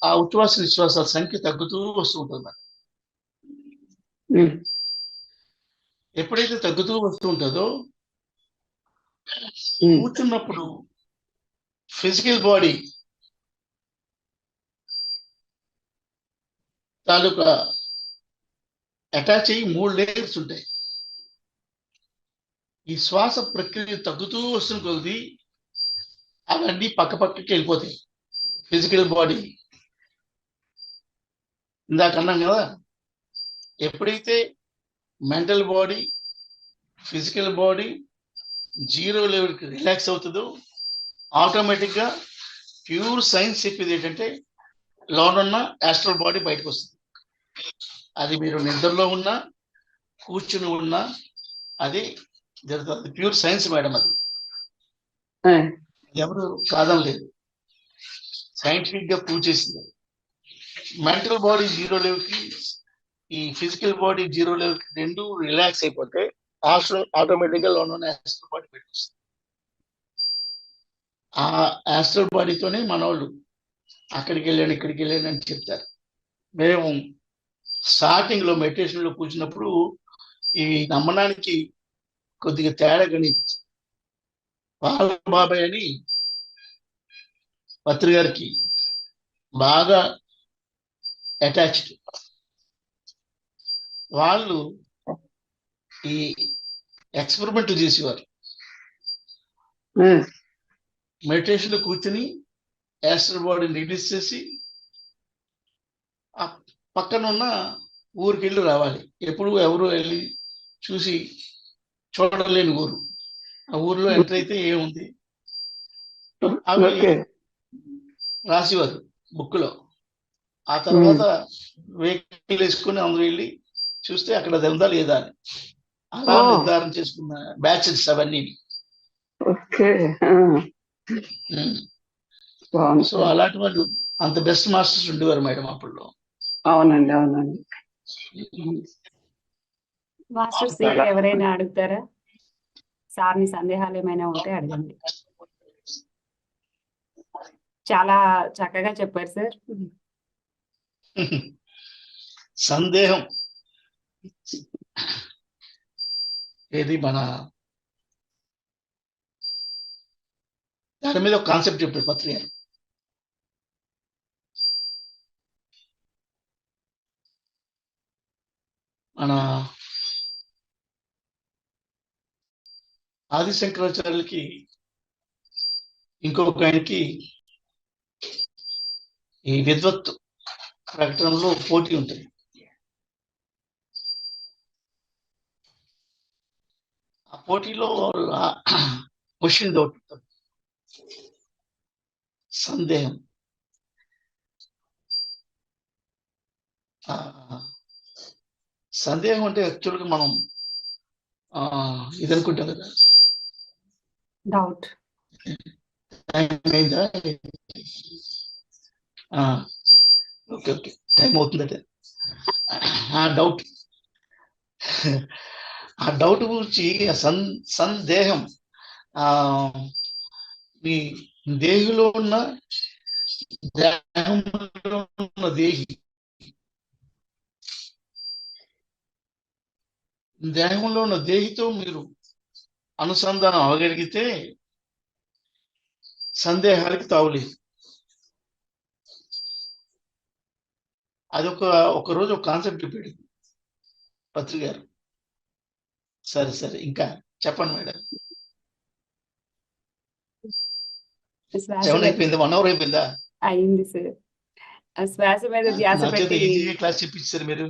ఆ ఉచ్ఛ్వాస నిశ్వాసాల సంఖ్య తగ్గుతూ వస్తూ ఉంటుంది. ఎప్పుడైతే తగ్గుతూ వస్తూ ఉంటుందో కూర్చున్నప్పుడు ఫిజికల్ బాడీ తాలూకా అటాచ్ అయ్యి 3 లేయర్స్ ఉంటాయి. ఈ శ్వాస ప్రక్రియ తగ్గుతూ వస్తున్న కొద్ది అవన్నీ పక్కకి వెళ్ళిపోతాయి. ఫిజికల్ బాడీ ఇందాక అన్నాం కదా, ఎప్పుడైతే మెంటల్ బాడీ ఫిజికల్ బాడీ 0 లెవెల్కి రిలాక్స్ అవుతుందో ఆటోమేటిక్గా ప్యూర్ సైన్స్ చెప్పేది ఏంటంటే లోనున్న యాస్ట్రల్ బాడీ బయటకు వస్తుంది. అది మీరు నిద్రలో ఉన్నా కూర్చుని ఉన్నా అది జరుగుతుంది. ప్యూర్ సైన్స్ మేడం, అది ఎవరు కాదనలేదు, సైంటిఫిక్ గా ప్రూవ్ చేసింది. మెంటల్ బాడీ 0 లెవెల్కి ఈ ఫిజికల్ బాడీ 0 లెవెల్కి రెండు రిలాక్స్ అయిపోతే ఆటోమేటిక్ గా లోన్ యాస్ట్రల్ బాడీ బయటకు వస్తుంది. ఆ యాస్ట్రల్ బాడీతోనే మన వాళ్ళు అక్కడికి వెళ్ళాను ఇక్కడికి వెళ్ళాను అని చెప్తారు. మేము స్టార్టింగ్ లో మెడిటేషన్ లో కూర్చున్నప్పుడు ఇవి నమ్మడానికి కొద్దిగా తేడా కనిపించింది. వాళ్ళ బాబాయ్ అని పత్రి గారికి బాగా అటాచ్డ్. వాళ్ళు ఈ ఎక్స్పెరిమెంట్ చేసేవారు. మెడిటేషన్ లో కూర్చుని యాస్ట్రల్ బాడీని రిలీజ్ చేసి ఆ పక్కన ఉన్న ఊరికి వెళ్ళి రావాలి. ఎప్పుడు ఎవరు వెళ్ళి చూసి చూడలేని ఊరు. ఆ ఊర్లో ఎంటర్ అయితే ఏముంది అవి రాసేవారు బుక్ లో. ఆ తర్వాత వెహికల్ వేసుకుని అందరూ వెళ్ళి చూస్తే అక్కడ ఉందా లేదా అని అలా నిర్ధారణ చేసుకున్న బ్యాచెస్ అవన్నీ. సో అలాంటి వాళ్ళు అంత బెస్ట్ మాస్టర్స్ ఉండేవారు మేడం అప్పుడు. అవునండి, అవునండి. మాస్టర్స్ ఎవరైనా అడుగుతారా? సార్ని సందేహాలు ఏమైనా ఉంటే అడగండి. చాలా చక్కగా చెప్పారు సార్. సందేహం ఏది మన దాని మీద ఒక కాన్సెప్ట్ చెప్పారు పత్రి గారు. మన ఆది శంకరాచార్యులకి ఇంకొక ఆయనకి ఈ విద్వత్ ప్రకటనలో పోటీ ఉంటుంది. ఆ పోటీలో క్వశ్చన్ డౌట్ ఉంటుంది, సందేహం. సందేహం అంటే యాక్చువల్గా మనం ఇది అనుకుంటాం కదా, డౌట్. టైం అయిందా? ఓకే ఓకే, టైం అవుతుందట. ఆ డౌట్ గురించి సందేహం ఆ మీ దేహిలో ఉన్న దేహంలో ఉన్న దేహంలో ఉన్న దేహితో మీరు అనుసంధానం అవగలిగితే సందేహాలకి తావులేదు. ఒక రోజు ఒక కాన్సెప్ట్ చెప్పాడు పత్రి గారు. సరే ఇంకా చెప్పండి మేడం. శ్వాస 7 మీద అయిపోయింది, 1 అవర్ అయిపోయిందా? అయింది సార్. ఆ శ్వాస మీద ధ్యాస నా చేత పెట్టి ఈజీగా క్లాస్ చెప్పించారు మీరు.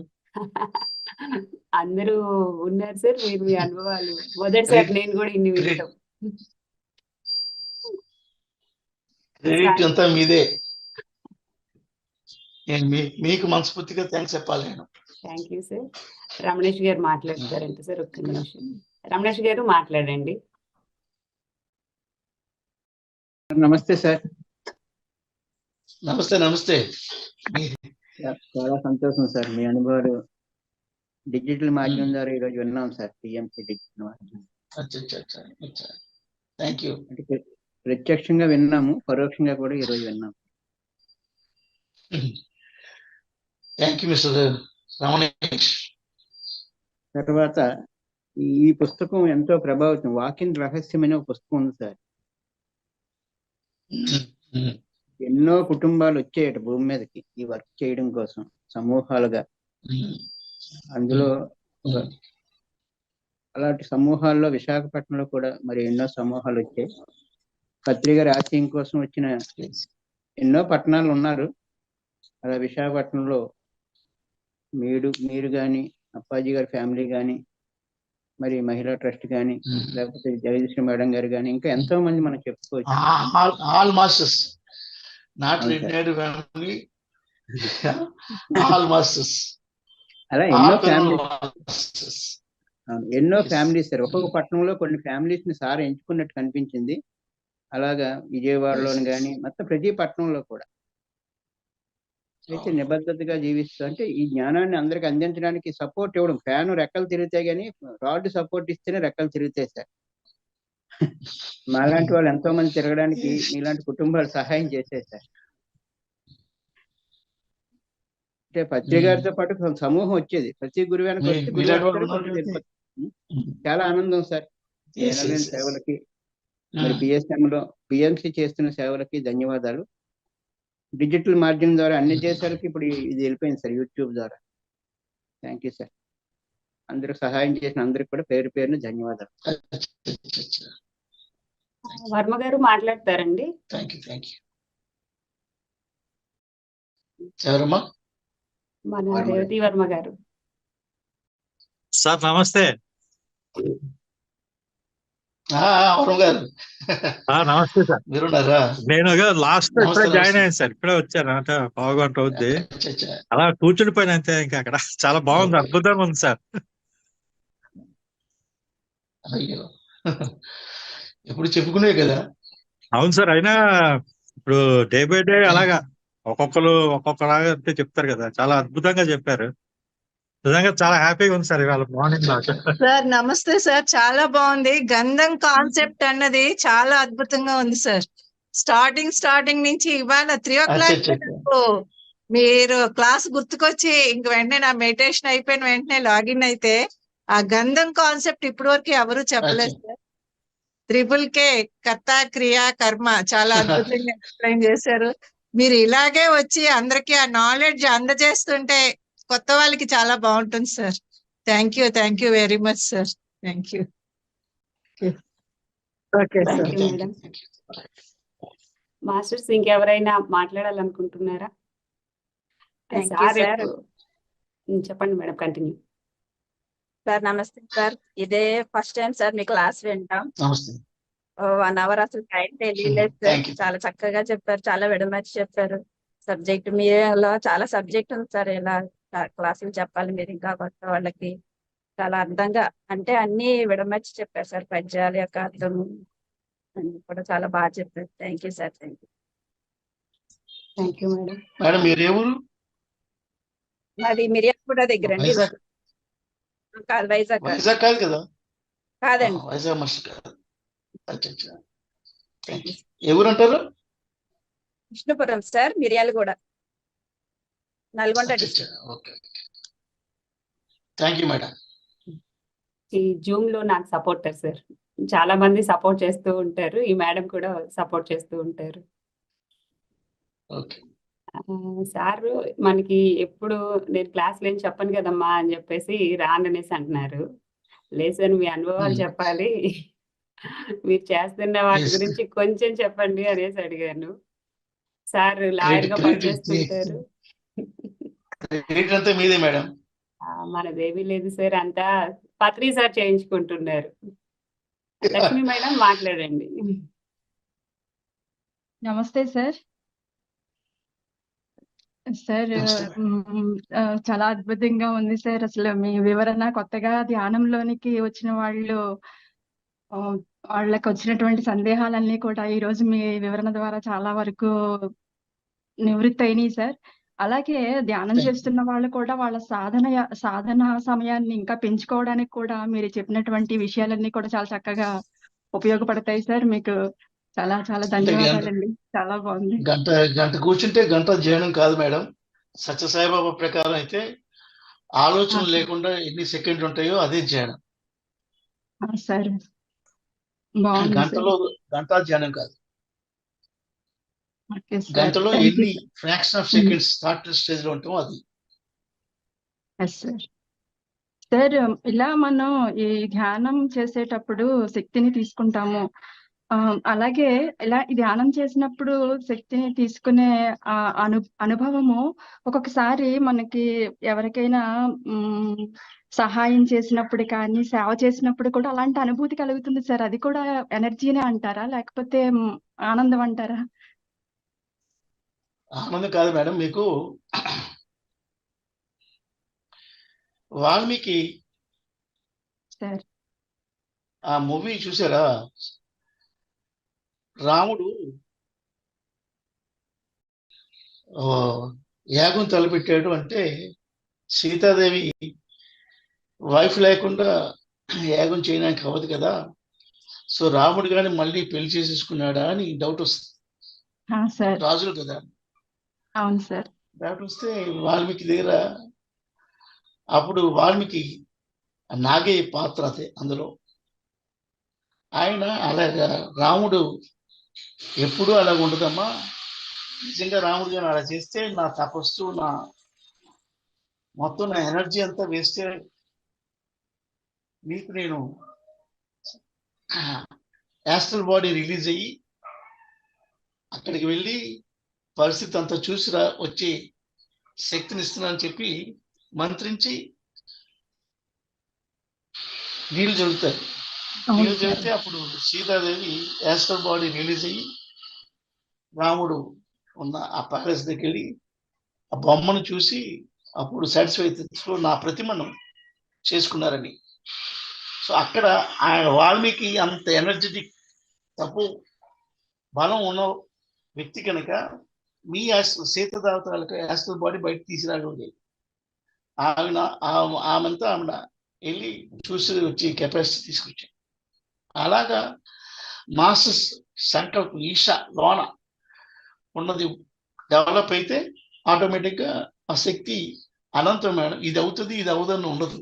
అందరూ ఉన్నారు సార్. మీరు మీ అనుభవాలు మొదటిసారి నేను కూడా ఇన్ని వినటం. క్రెడిట్ అంతా మీదే. నేను మీకు మనస్ఫూర్తిగా థ్యాంక్స్ చెప్పాలి నేను. Thank you sir. రమణేష్ గారు మాట్లాడతారంట సార్, ఒక్క నిమిషం. రమణేష్ గారు మాట్లాడండి. నమస్తే సార్. నమస్తే. చాలా సంతోషం సార్, మీ అనుభవాలు డిజిటల్ మాధ్యమం ద్వారా ఈరోజు విన్నాం సార్. టీఎంసీ డిజిటల్ మాధ్యమం. Thank you. అంటే ప్రత్యక్షంగా విన్నాము, పరోక్షంగా కూడా ఈరోజు విన్నాం. Thank you mister Ramanesh. తర్వాత ఈ పుస్తకం ఎంతో ప్రభావితం. వాకిన్ రహస్యం అనే ఒక పుస్తకం ఉంది సార్. ఎన్నో కుటుంబాలు వచ్చాయట భూమి మీదకి ఈ వర్క్ చేయడం కోసం, సమూహాలుగా. అందులో అలాంటి సమూహాల్లో విశాఖపట్నంలో కూడా మరి ఎన్నో సమూహాలు వచ్చాయి. పత్రి గారి ఆశయం కోసం వచ్చిన ఎన్నో పట్టణాలు ఉన్నారు. అలా విశాఖపట్నంలో మీరు కానీ, అప్పాజీ గారి ఫ్యామిలీ కానీ, మరి మహిళా ట్రస్ట్ కానీ, లేకపోతే జగదీశ్వరి మేడం గారు కానీ, ఇంకా ఎంతో మంది మనం చెప్పుకోవచ్చు. All masters, not retired family, all masters. అలా ఎన్నో ఫ్యామిలీస్ సార్. ఒక్కొక్క పట్టణంలో కొన్ని ఫ్యామిలీస్ ని సార్ ఎంచుకున్నట్టు కనిపించింది. అలాగా విజయవాడలోని కానీ మొత్తం ప్రతి పట్టణంలో కూడా అయితే నిబద్ధతగా జీవిస్తూ, అంటే ఈ జ్ఞానాన్ని అందరికి అందించడానికి సపోర్ట్ ఇవ్వడం. ఫ్యాన్ రెక్కలు తిరుగుతాయి కానీ రాడ్ సపోర్ట్ ఇస్తేనే రెక్కలు తిరుగుతాయి సార్. మాలాంటి వాళ్ళు ఎంతో మంది తిరగడానికి మీలాంటి కుటుంబాలు సహాయం చేశాయి సార్. అంటే పత్రి గారితో పాటు సమూహం వచ్చేది. ప్రతి గురువానికి వచ్చి చాలా ఆనందం సార్. సేవలకి, మరి పిఎంసి చేస్తున్న సేవలకి ధన్యవాదాలు. డిజిటల్ మాధ్యమం ద్వారా అన్ని దేశాలకి ఇప్పుడు ఇది వెళ్ళిపోయింది సార్, యూట్యూబ్ ద్వారా. Thank you sir. అందరూ సహాయం చేసిన అందరికి కూడా పేరు పేరున ధన్యవాదాలు. వర్మ గారు మాట్లాడతారండి. Thank you. ఎవరమ్మా? మన రేవతి వర్మ గారు. సార్ నమస్తే. గారు నమస్తే సార్. మీరున్నారా? నేను లాస్ట్ జాయిన్ అయ్యాను సార్, ఇప్పుడే వచ్చాను. అంటే పావుగంట అవుద్ది. అలా కూర్చునిపోయిన అంతే. ఇంకా అక్కడ చాలా బాగుంది, అద్భుతంగా ఉంది సార్. అయ్యో, ఎప్పుడు చెప్పుకునే కదా. అవును సార్. అయినా ఇప్పుడు డే బై డే అలాగా ఒక్కొక్కలాగా అంటే చెప్తారు కదా, చాలా అద్భుతంగా చెప్పారు. నిజంగా చాలా హ్యాపీగా ఉంది సార్ ఇవాళ మార్నింగ్ నాకు. సార్ నమస్తే సార్, చాలా బాగుంది. గంధం కాన్సెప్ట్ అన్నది చాలా అద్భుతంగా ఉంది సార్. స్టార్టింగ్ నుంచి ఇవాళ 3 o'clock మీరు క్లాస్ గుర్తుకొచ్చి ఇంక వెంటనే నా మెడిటేషన్ అయిపోయిన వెంటనే లాగిన్ అయితే ఆ గంధం కాన్సెప్ట్ ఇప్పటి వరకు ఎవరు చెప్పలేదు సార్. 3K కర్త క్రియ కర్మ చాలా అద్భుతంగా ఎక్స్ప్లెయిన్ చేశారు. మీరు ఇలాగే వచ్చి అందరికి ఆ నాలెడ్జ్ అందజేస్తుంటే కొత్త వాళ్ళకి చాలా బాగుంటుంది sir. Thank you very much sir. Thank you. Okay sir. Madam masters ఇంకెవరైనా మాట్లాడాలనుకుంటున్నారా? చెప్పండి మేడం, కంటిన్యూ. సార్ నమస్తే సార్. ఇదే ఫస్ట్ టైం సార్ మీ క్లాస్ వింటాం. 1 hour అసలు టైం తెలియలేదు సార్. చాలా చక్కగా చెప్పారు, చాలా విడమర్చి చెప్పారు. సబ్జెక్ట్ మీలో చాలా సబ్జెక్ట్ ఉంది సార్. ఇలా క్లాసులు చెప్పాలి మీరు ఇంకా కొత్త వాళ్ళకి. చాలా అర్థంగా, అంటే అన్ని విడమర్చి చెప్పారు సార్. పద్యాల యొక్క అర్థం అన్ని కూడా చాలా బాగా చెప్పారు. Thank you sir. Thank you madam. Madam మీరు ఏ ఊరు? మాది మిర్యాలగూడ దగ్గర అండి. వైజాగ్ కాదు కదా? కాదండి, వైజాగ్ మాస్టర్ కాదు. అచ్చా, థ్యాంక్ యూ. ఎవరంటారు? Vishnupuram sir, Miryalaguda, Nalgonda district. Okay, thank you madam. ఈ జూమ్ లో నాకు సపోర్టర్ సార్, చాలా మంది సపోర్ట్ చేస్తూ ఉంటారు, ఈ మేడం కూడా సపోర్ట్ చేస్తూ ఉంటారు. ఓకే సార్ మనకి ఎప్పుడు నేను క్లాస్ లేని చెప్పను కదమ్మా అని చెప్పేసి రాననేసి అంటున్నారు. లేదు సార్, మీ అనుభవాలు చెప్పాలి, మీరు చేస్తున్న వాటి గురించి కొంచెం చెప్పండి అనేసి అడిగాను. సార్ లాయర్ గా పనిచేస్తుంటారు. క్రెడిట్ అంతా మీదే మేడం. మనదేమీ లేదు సార్, అంతా పత్రి సార్ చేయించుకుంటున్నారు. లక్ష్మి మేడం మాట్లాడండి. నమస్తే సార్. సార్ చాలా అద్భుతంగా ఉంది సార్. అసలు మీ వివరణ, కొత్తగా ధ్యానంలోనికి వచ్చిన వాళ్ళకి వచ్చినటువంటి సందేహాలన్నీ కూడా ఈ రోజు మీ వివరణ ద్వారా చాలా వరకు నివృత్తి అయినాయి సార్. అలాగే ధ్యానం చేస్తున్న వాళ్ళు కూడా వాళ్ళ సాధన సమయాన్ని ఇంకా పెంచుకోవడానికి కూడా మీరు చెప్పినటువంటి విషయాలన్నీ కూడా చాలా చక్కగా ఉపయోగపడతాయి సార్. మీకు చాలా చాలా ధన్యవాదాలండి. చాలా బాగుంది. గంట కూర్చుంటే గంట ధ్యానం కాదు మేడం. సత్యసాయిబాబా ప్రకారం అయితే ఆలోచన లేకుండా ఎన్ని సెకండ్లు ఉంటాయో అదే ధ్యానం. సరే, బాగుంది. గంట ధ్యానం కాదు, గంటలో ఎన్ని fraction of seconds start stage లో ఉంటామో అది. సార్, ఇలా మనం ఈ ధ్యానం చేసేటప్పుడు శక్తిని తీసుకుంటాము. అలాగే ఇలా ధ్యానం చేసినప్పుడు శక్తిని తీసుకునే అనుభవము ఒక్కొక్కసారి మనకి ఎవరికైనా సహాయం చేసినప్పుడు కానీ, సేవ చేసినప్పుడు కూడా అలాంటి అనుభూతి కలుగుతుంది సార్. అది కూడా ఎనర్జీనే అంటారా, లేకపోతే ఆనందం అంటారా? ఆనందం కాదు మేడం. మీకు వాల్మీకి సార్ ఆ మూవీ చూసారా? రాముడు యాగం తలపెట్టాడు అంటే సీతాదేవి వైఫ్ లేకుండా యాగం చేయడానికి అవ్వదు కదా. సో రాముడు కానీ మళ్ళీ పెళ్లి చేసేసుకున్నాడా అని డౌట్ వస్తుంది. రాజులు కదా. అవును సార్. డౌట్ వస్తే వాల్మీకి దగ్గర, అప్పుడు వాల్మీకి నాగయ్య పాత్ర అదే అందులో, ఆయన అలాగా రాముడు ఎప్పుడు అలాగ ఉండదమ్మా, నిజంగా రాముడు కానీ అలా చేస్తే నా తపస్సు, నా మొత్తం నా ఎనర్జీ అంతా వేస్తే నీకు నేను యాస్ట్రల్ బాడీ రిలీజ్ అయ్యి అక్కడికి వెళ్ళి పరిస్థితి అంతా చూసి వచ్చి శక్తిని ఇస్తున్నానని చెప్పి మంత్రించి నీళ్ళు జరుగుతాయి. నీళ్ళు జరిగితే అప్పుడు సీతాదేవి యాస్ట్రల్ బాడీ రిలీజ్ అయ్యి రాముడు ఉన్న ఆ ప్యాలెస్ దగ్గరికి వెళ్ళి ఆ బొమ్మను చూసి అప్పుడు సాటిస్ఫై నా ప్రతిమను చేసుకున్నారని. సో అక్కడ ఆయన వాల్మీకి అంత ఎనర్జెటిక్ తప్పు బలం ఉన్న వ్యక్తి కనుక మీ సీతదేవతలకు యాస్ట్రల్ బాడీ బయట తీసుకురాగలిగాయి. ఆమెతో ఆమె వెళ్ళి చూసి వచ్చి కెపాసిటీ తీసుకొచ్చాయి. అలాగా మాస్టర్స్ సంకల్పం ఈషా లోన ఉన్నది డెవలప్ అయితే ఆటోమేటిక్గా ఆ శక్తి అనంతం మేడం. ఇది అవుతుంది, ఇది అవుదని ఉండదు.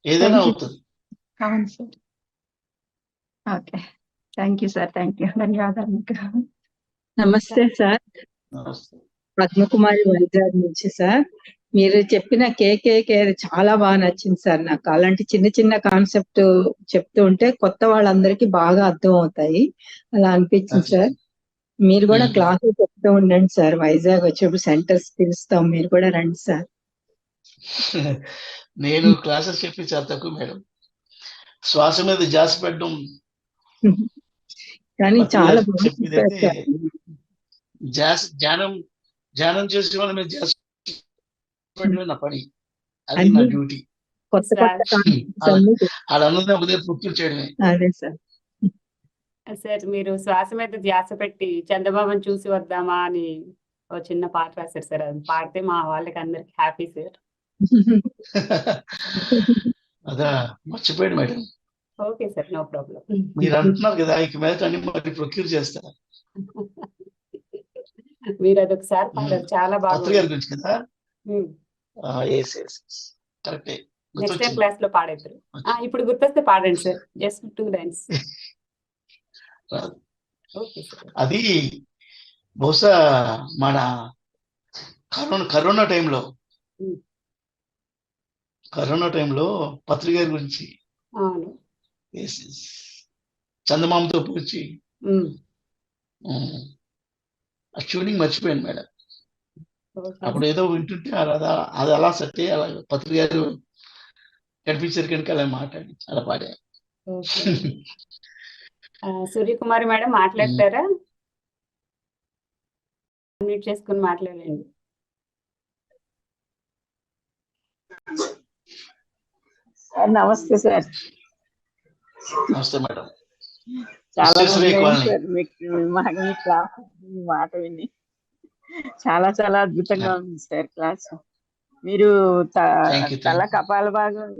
ఏదైనా అవుతుంది. అవును sir. Okay, thank you sir. Thank you, ధన్యవాదాలు మీకు. నమస్తే సార్. పద్మకుమారి వైజాగ్ నుంచి సార్. మీరు చెప్పిన కేకే చాలా బాగా నచ్చింది సార్ నాకు. అలాంటి చిన్న చిన్న కాన్సెప్ట్ చెప్తూ ఉంటే కొత్త వాళ్ళందరికీ బాగా అర్థం అవుతాయి, అలా అనిపించింది సార్. మీరు కూడా క్లాసులు చెప్తూ ఉండండి సార్. వైజాగ్ వచ్చినప్పుడు సెంటర్స్ పిలుస్తాం, మీరు కూడా రండి సార్. నేను క్లాసెస్ చెప్పి చాలా తక్కువ మేడం. శ్వాస మీద జాస్ పెట్టడం కానీ చాలా ధ్యానం చేసే వాళ్ళ మీద జాస్ పెట్టడమే నా పని, అది నా డ్యూటీ. కొత్త అలా పూర్తి చేయడమే. అదే సార్. సార్, మీరు శ్వాస మీద ధ్యాస పెట్టి చంద్రబాబుని చూసి వద్దామా అని ఒక చిన్న పాట రాశారు సార్. అది పాడితే మా వాళ్ళకి అందరికి హ్యాపీ సార్. అదా మర్చిపోయాడు madam. Okay sir, no problem. మీరు అంటున్నారు కదా ఇక మీద అన్ని మరి ప్రొక్యూర్ చేస్తారు. మీరు అదొకసారి పాడారు, చాలా పత్రి బాగుంది. గారి గురించి కదా. కరెక్టే, నెక్స్ట్ టైం క్లాస్ లో పాడేద్దరు. ఇప్పుడు గుర్తొస్తే పాడండి sir, just 2 lines. Okay sir. అది బహుశా మన కరోనా టైంలో పత్రి గారి గురించి అవును, చందమామతో పోల్చి ఆ ట్యూనింగ్ మర్చిపోయాను మేడం. అప్పుడు ఏదో వింటుంటే అది అలా సట్టే అలా పత్రి గారు కనిపించారు కనుక అలా మాట్లాడి అలా పాడా. సూర్యకుమారి మేడం మాట్లాడతారా? మ్యూట్ చేసుకుని మాట్లాడండి. నమస్తే సార్. నమస్తే మేడం. చాలా సార్ మీ క్లాస్ మాట విని చాలా చాలా అద్భుతంగా ఉంది సార్ క్లాస్. మీరు తల కపాల భాగం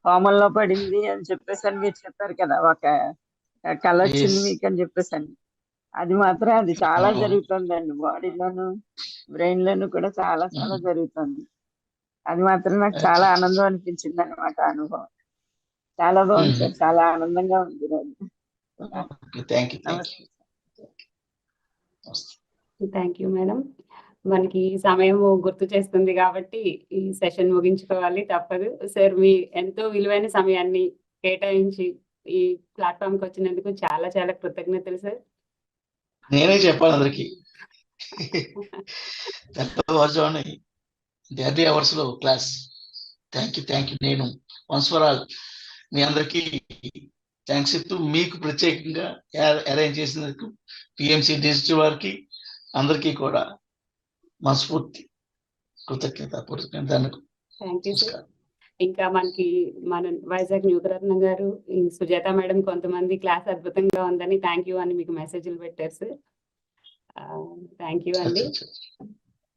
కోమల్లో పడింది అని చెప్పేసి మీరు చెప్పారు కదా, ఒక కళ వచ్చింది మీకు అని చెప్పేసి. అది మాత్రం అది చాలా జరుగుతుందండి, బాడీలోను బ్రెయిన్ లోను కూడా చాలా చాలా జరుగుతుంది. అది మాత్రం నాకు చాలా ఆనందం అనిపించింది అన్నమాట. అనుభవం చాలా బాగుంది సార్, చాలా ఆనందంగా ఉంది. Thank you madam. మనకి సమయం గుర్తు చేస్తుంది కాబట్టి ఈ సెషన్ ముగించుకోవాలి, తప్పదు. సార్ మీ ఎంతో విలువైన సమయాన్ని కేటాయించి ఈ ప్లాట్ఫామ్ కి వచ్చినందుకు చాలా చాలా కృతజ్ఞతలు సార్. నేనే చెప్పాలి అందరికి. డైలీ అవర్స్ లో క్లాస్. Thank you. నేను వన్స్ ఫర్ ఆల్ మీ అందరికి థ్యాంక్స్ చెప్తూ మీకు ప్రత్యేకంగా అరేంజ్ చేసినందుకు పిఎంసి డిజిటల్ వారికి అందరికీ కూడా మనస్ఫూర్తి కృతజ్ఞత. ఇంకా మన వైజాగ్ న్యూకరత్నం గారు, సుజాత మేడం కొంతమంది క్లాస్ అద్భుతంగా ఉందని థ్యాంక్ యూ అని మీకు మెసేజ్లు పెట్టారు సార్. థ్యాంక్ యూ అండి.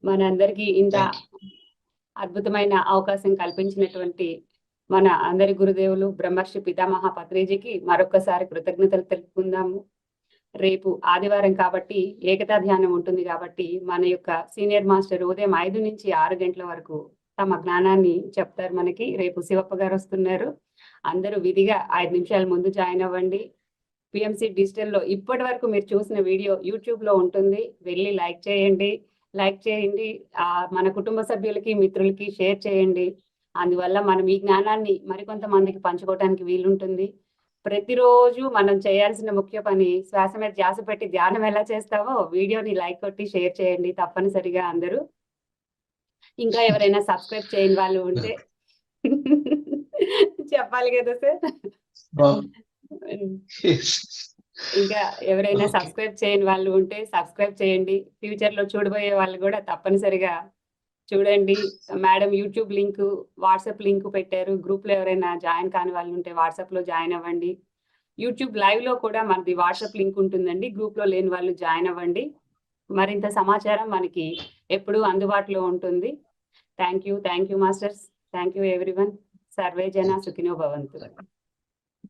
మనందరికీ ఇంత అద్భుతమైన అవకాశం కల్పించినటువంటి మన అందరి గురుదేవులు బ్రహ్మర్షి పితామహ పత్రిజీకి మరొకసారి కృతజ్ఞతలు తెలుపుకుందాము. రేపు ఆదివారం కాబట్టి ఏకతా ధ్యానం ఉంటుంది కాబట్టి మన యొక్క సీనియర్ మాస్టర్ ఉదయం 5 నుంచి 6 గంటల వరకు తమ జ్ఞానాన్ని చెప్తారు మనకి. రేపు శివప్ప గారు వస్తున్నారు. అందరూ విధిగా 5 నిమిషాల ముందు జాయిన్ అవ్వండి. పిఎంసి డిజిటల్లో ఇప్పటి వరకు మీరు చూసిన వీడియో యూట్యూబ్ లో ఉంటుంది, వెళ్ళి లైక్ చేయండి. మన కుటుంబ సభ్యులకి మిత్రులకి షేర్ చేయండి. అందువల్ల మనం ఈ జ్ఞానాన్ని మరికొంతమందికి పంచుకోవడానికి వీలుంటుంది. ప్రతిరోజు మనం చేయాల్సిన ముఖ్య పని శ్వాస మీద ధ్యాస పెట్టి ధ్యానం ఎలా చేస్తావో వీడియోని లైక్ కొట్టి షేర్ చేయండి తప్పనిసరిగా అందరూ. ఇంకా ఎవరైనా సబ్స్క్రైబ్ చేయని వాళ్ళు ఉంటే చెప్పాలి కదా సార్. ఇంకా ఎవరైనా సబ్స్క్రైబ్ చేయని వాళ్ళు ఉంటే సబ్స్క్రైబ్ చేయండి. ఫ్యూచర్ లో చూడబోయే వాళ్ళు కూడా తప్పనిసరిగా చూడండి. Madam YouTube link, WhatsApp link పెట్టారు. గ్రూప్ లో ఎవరైనా జాయిన్ కాని వాళ్ళు ఉంటే వాట్సాప్ లో జాయిన్ అవ్వండి. యూట్యూబ్ లైవ్ లో కూడా మనది వాట్సాప్ లింక్ ఉంటుందండి. గ్రూప్ లో లేని వాళ్ళు జాయిన్ అవ్వండి. మరింత సమాచారం మనకి ఎప్పుడూ అందుబాటులో ఉంటుంది. Thank you masters. Thank you everyone. Survey జన సుఖినో భవంతు.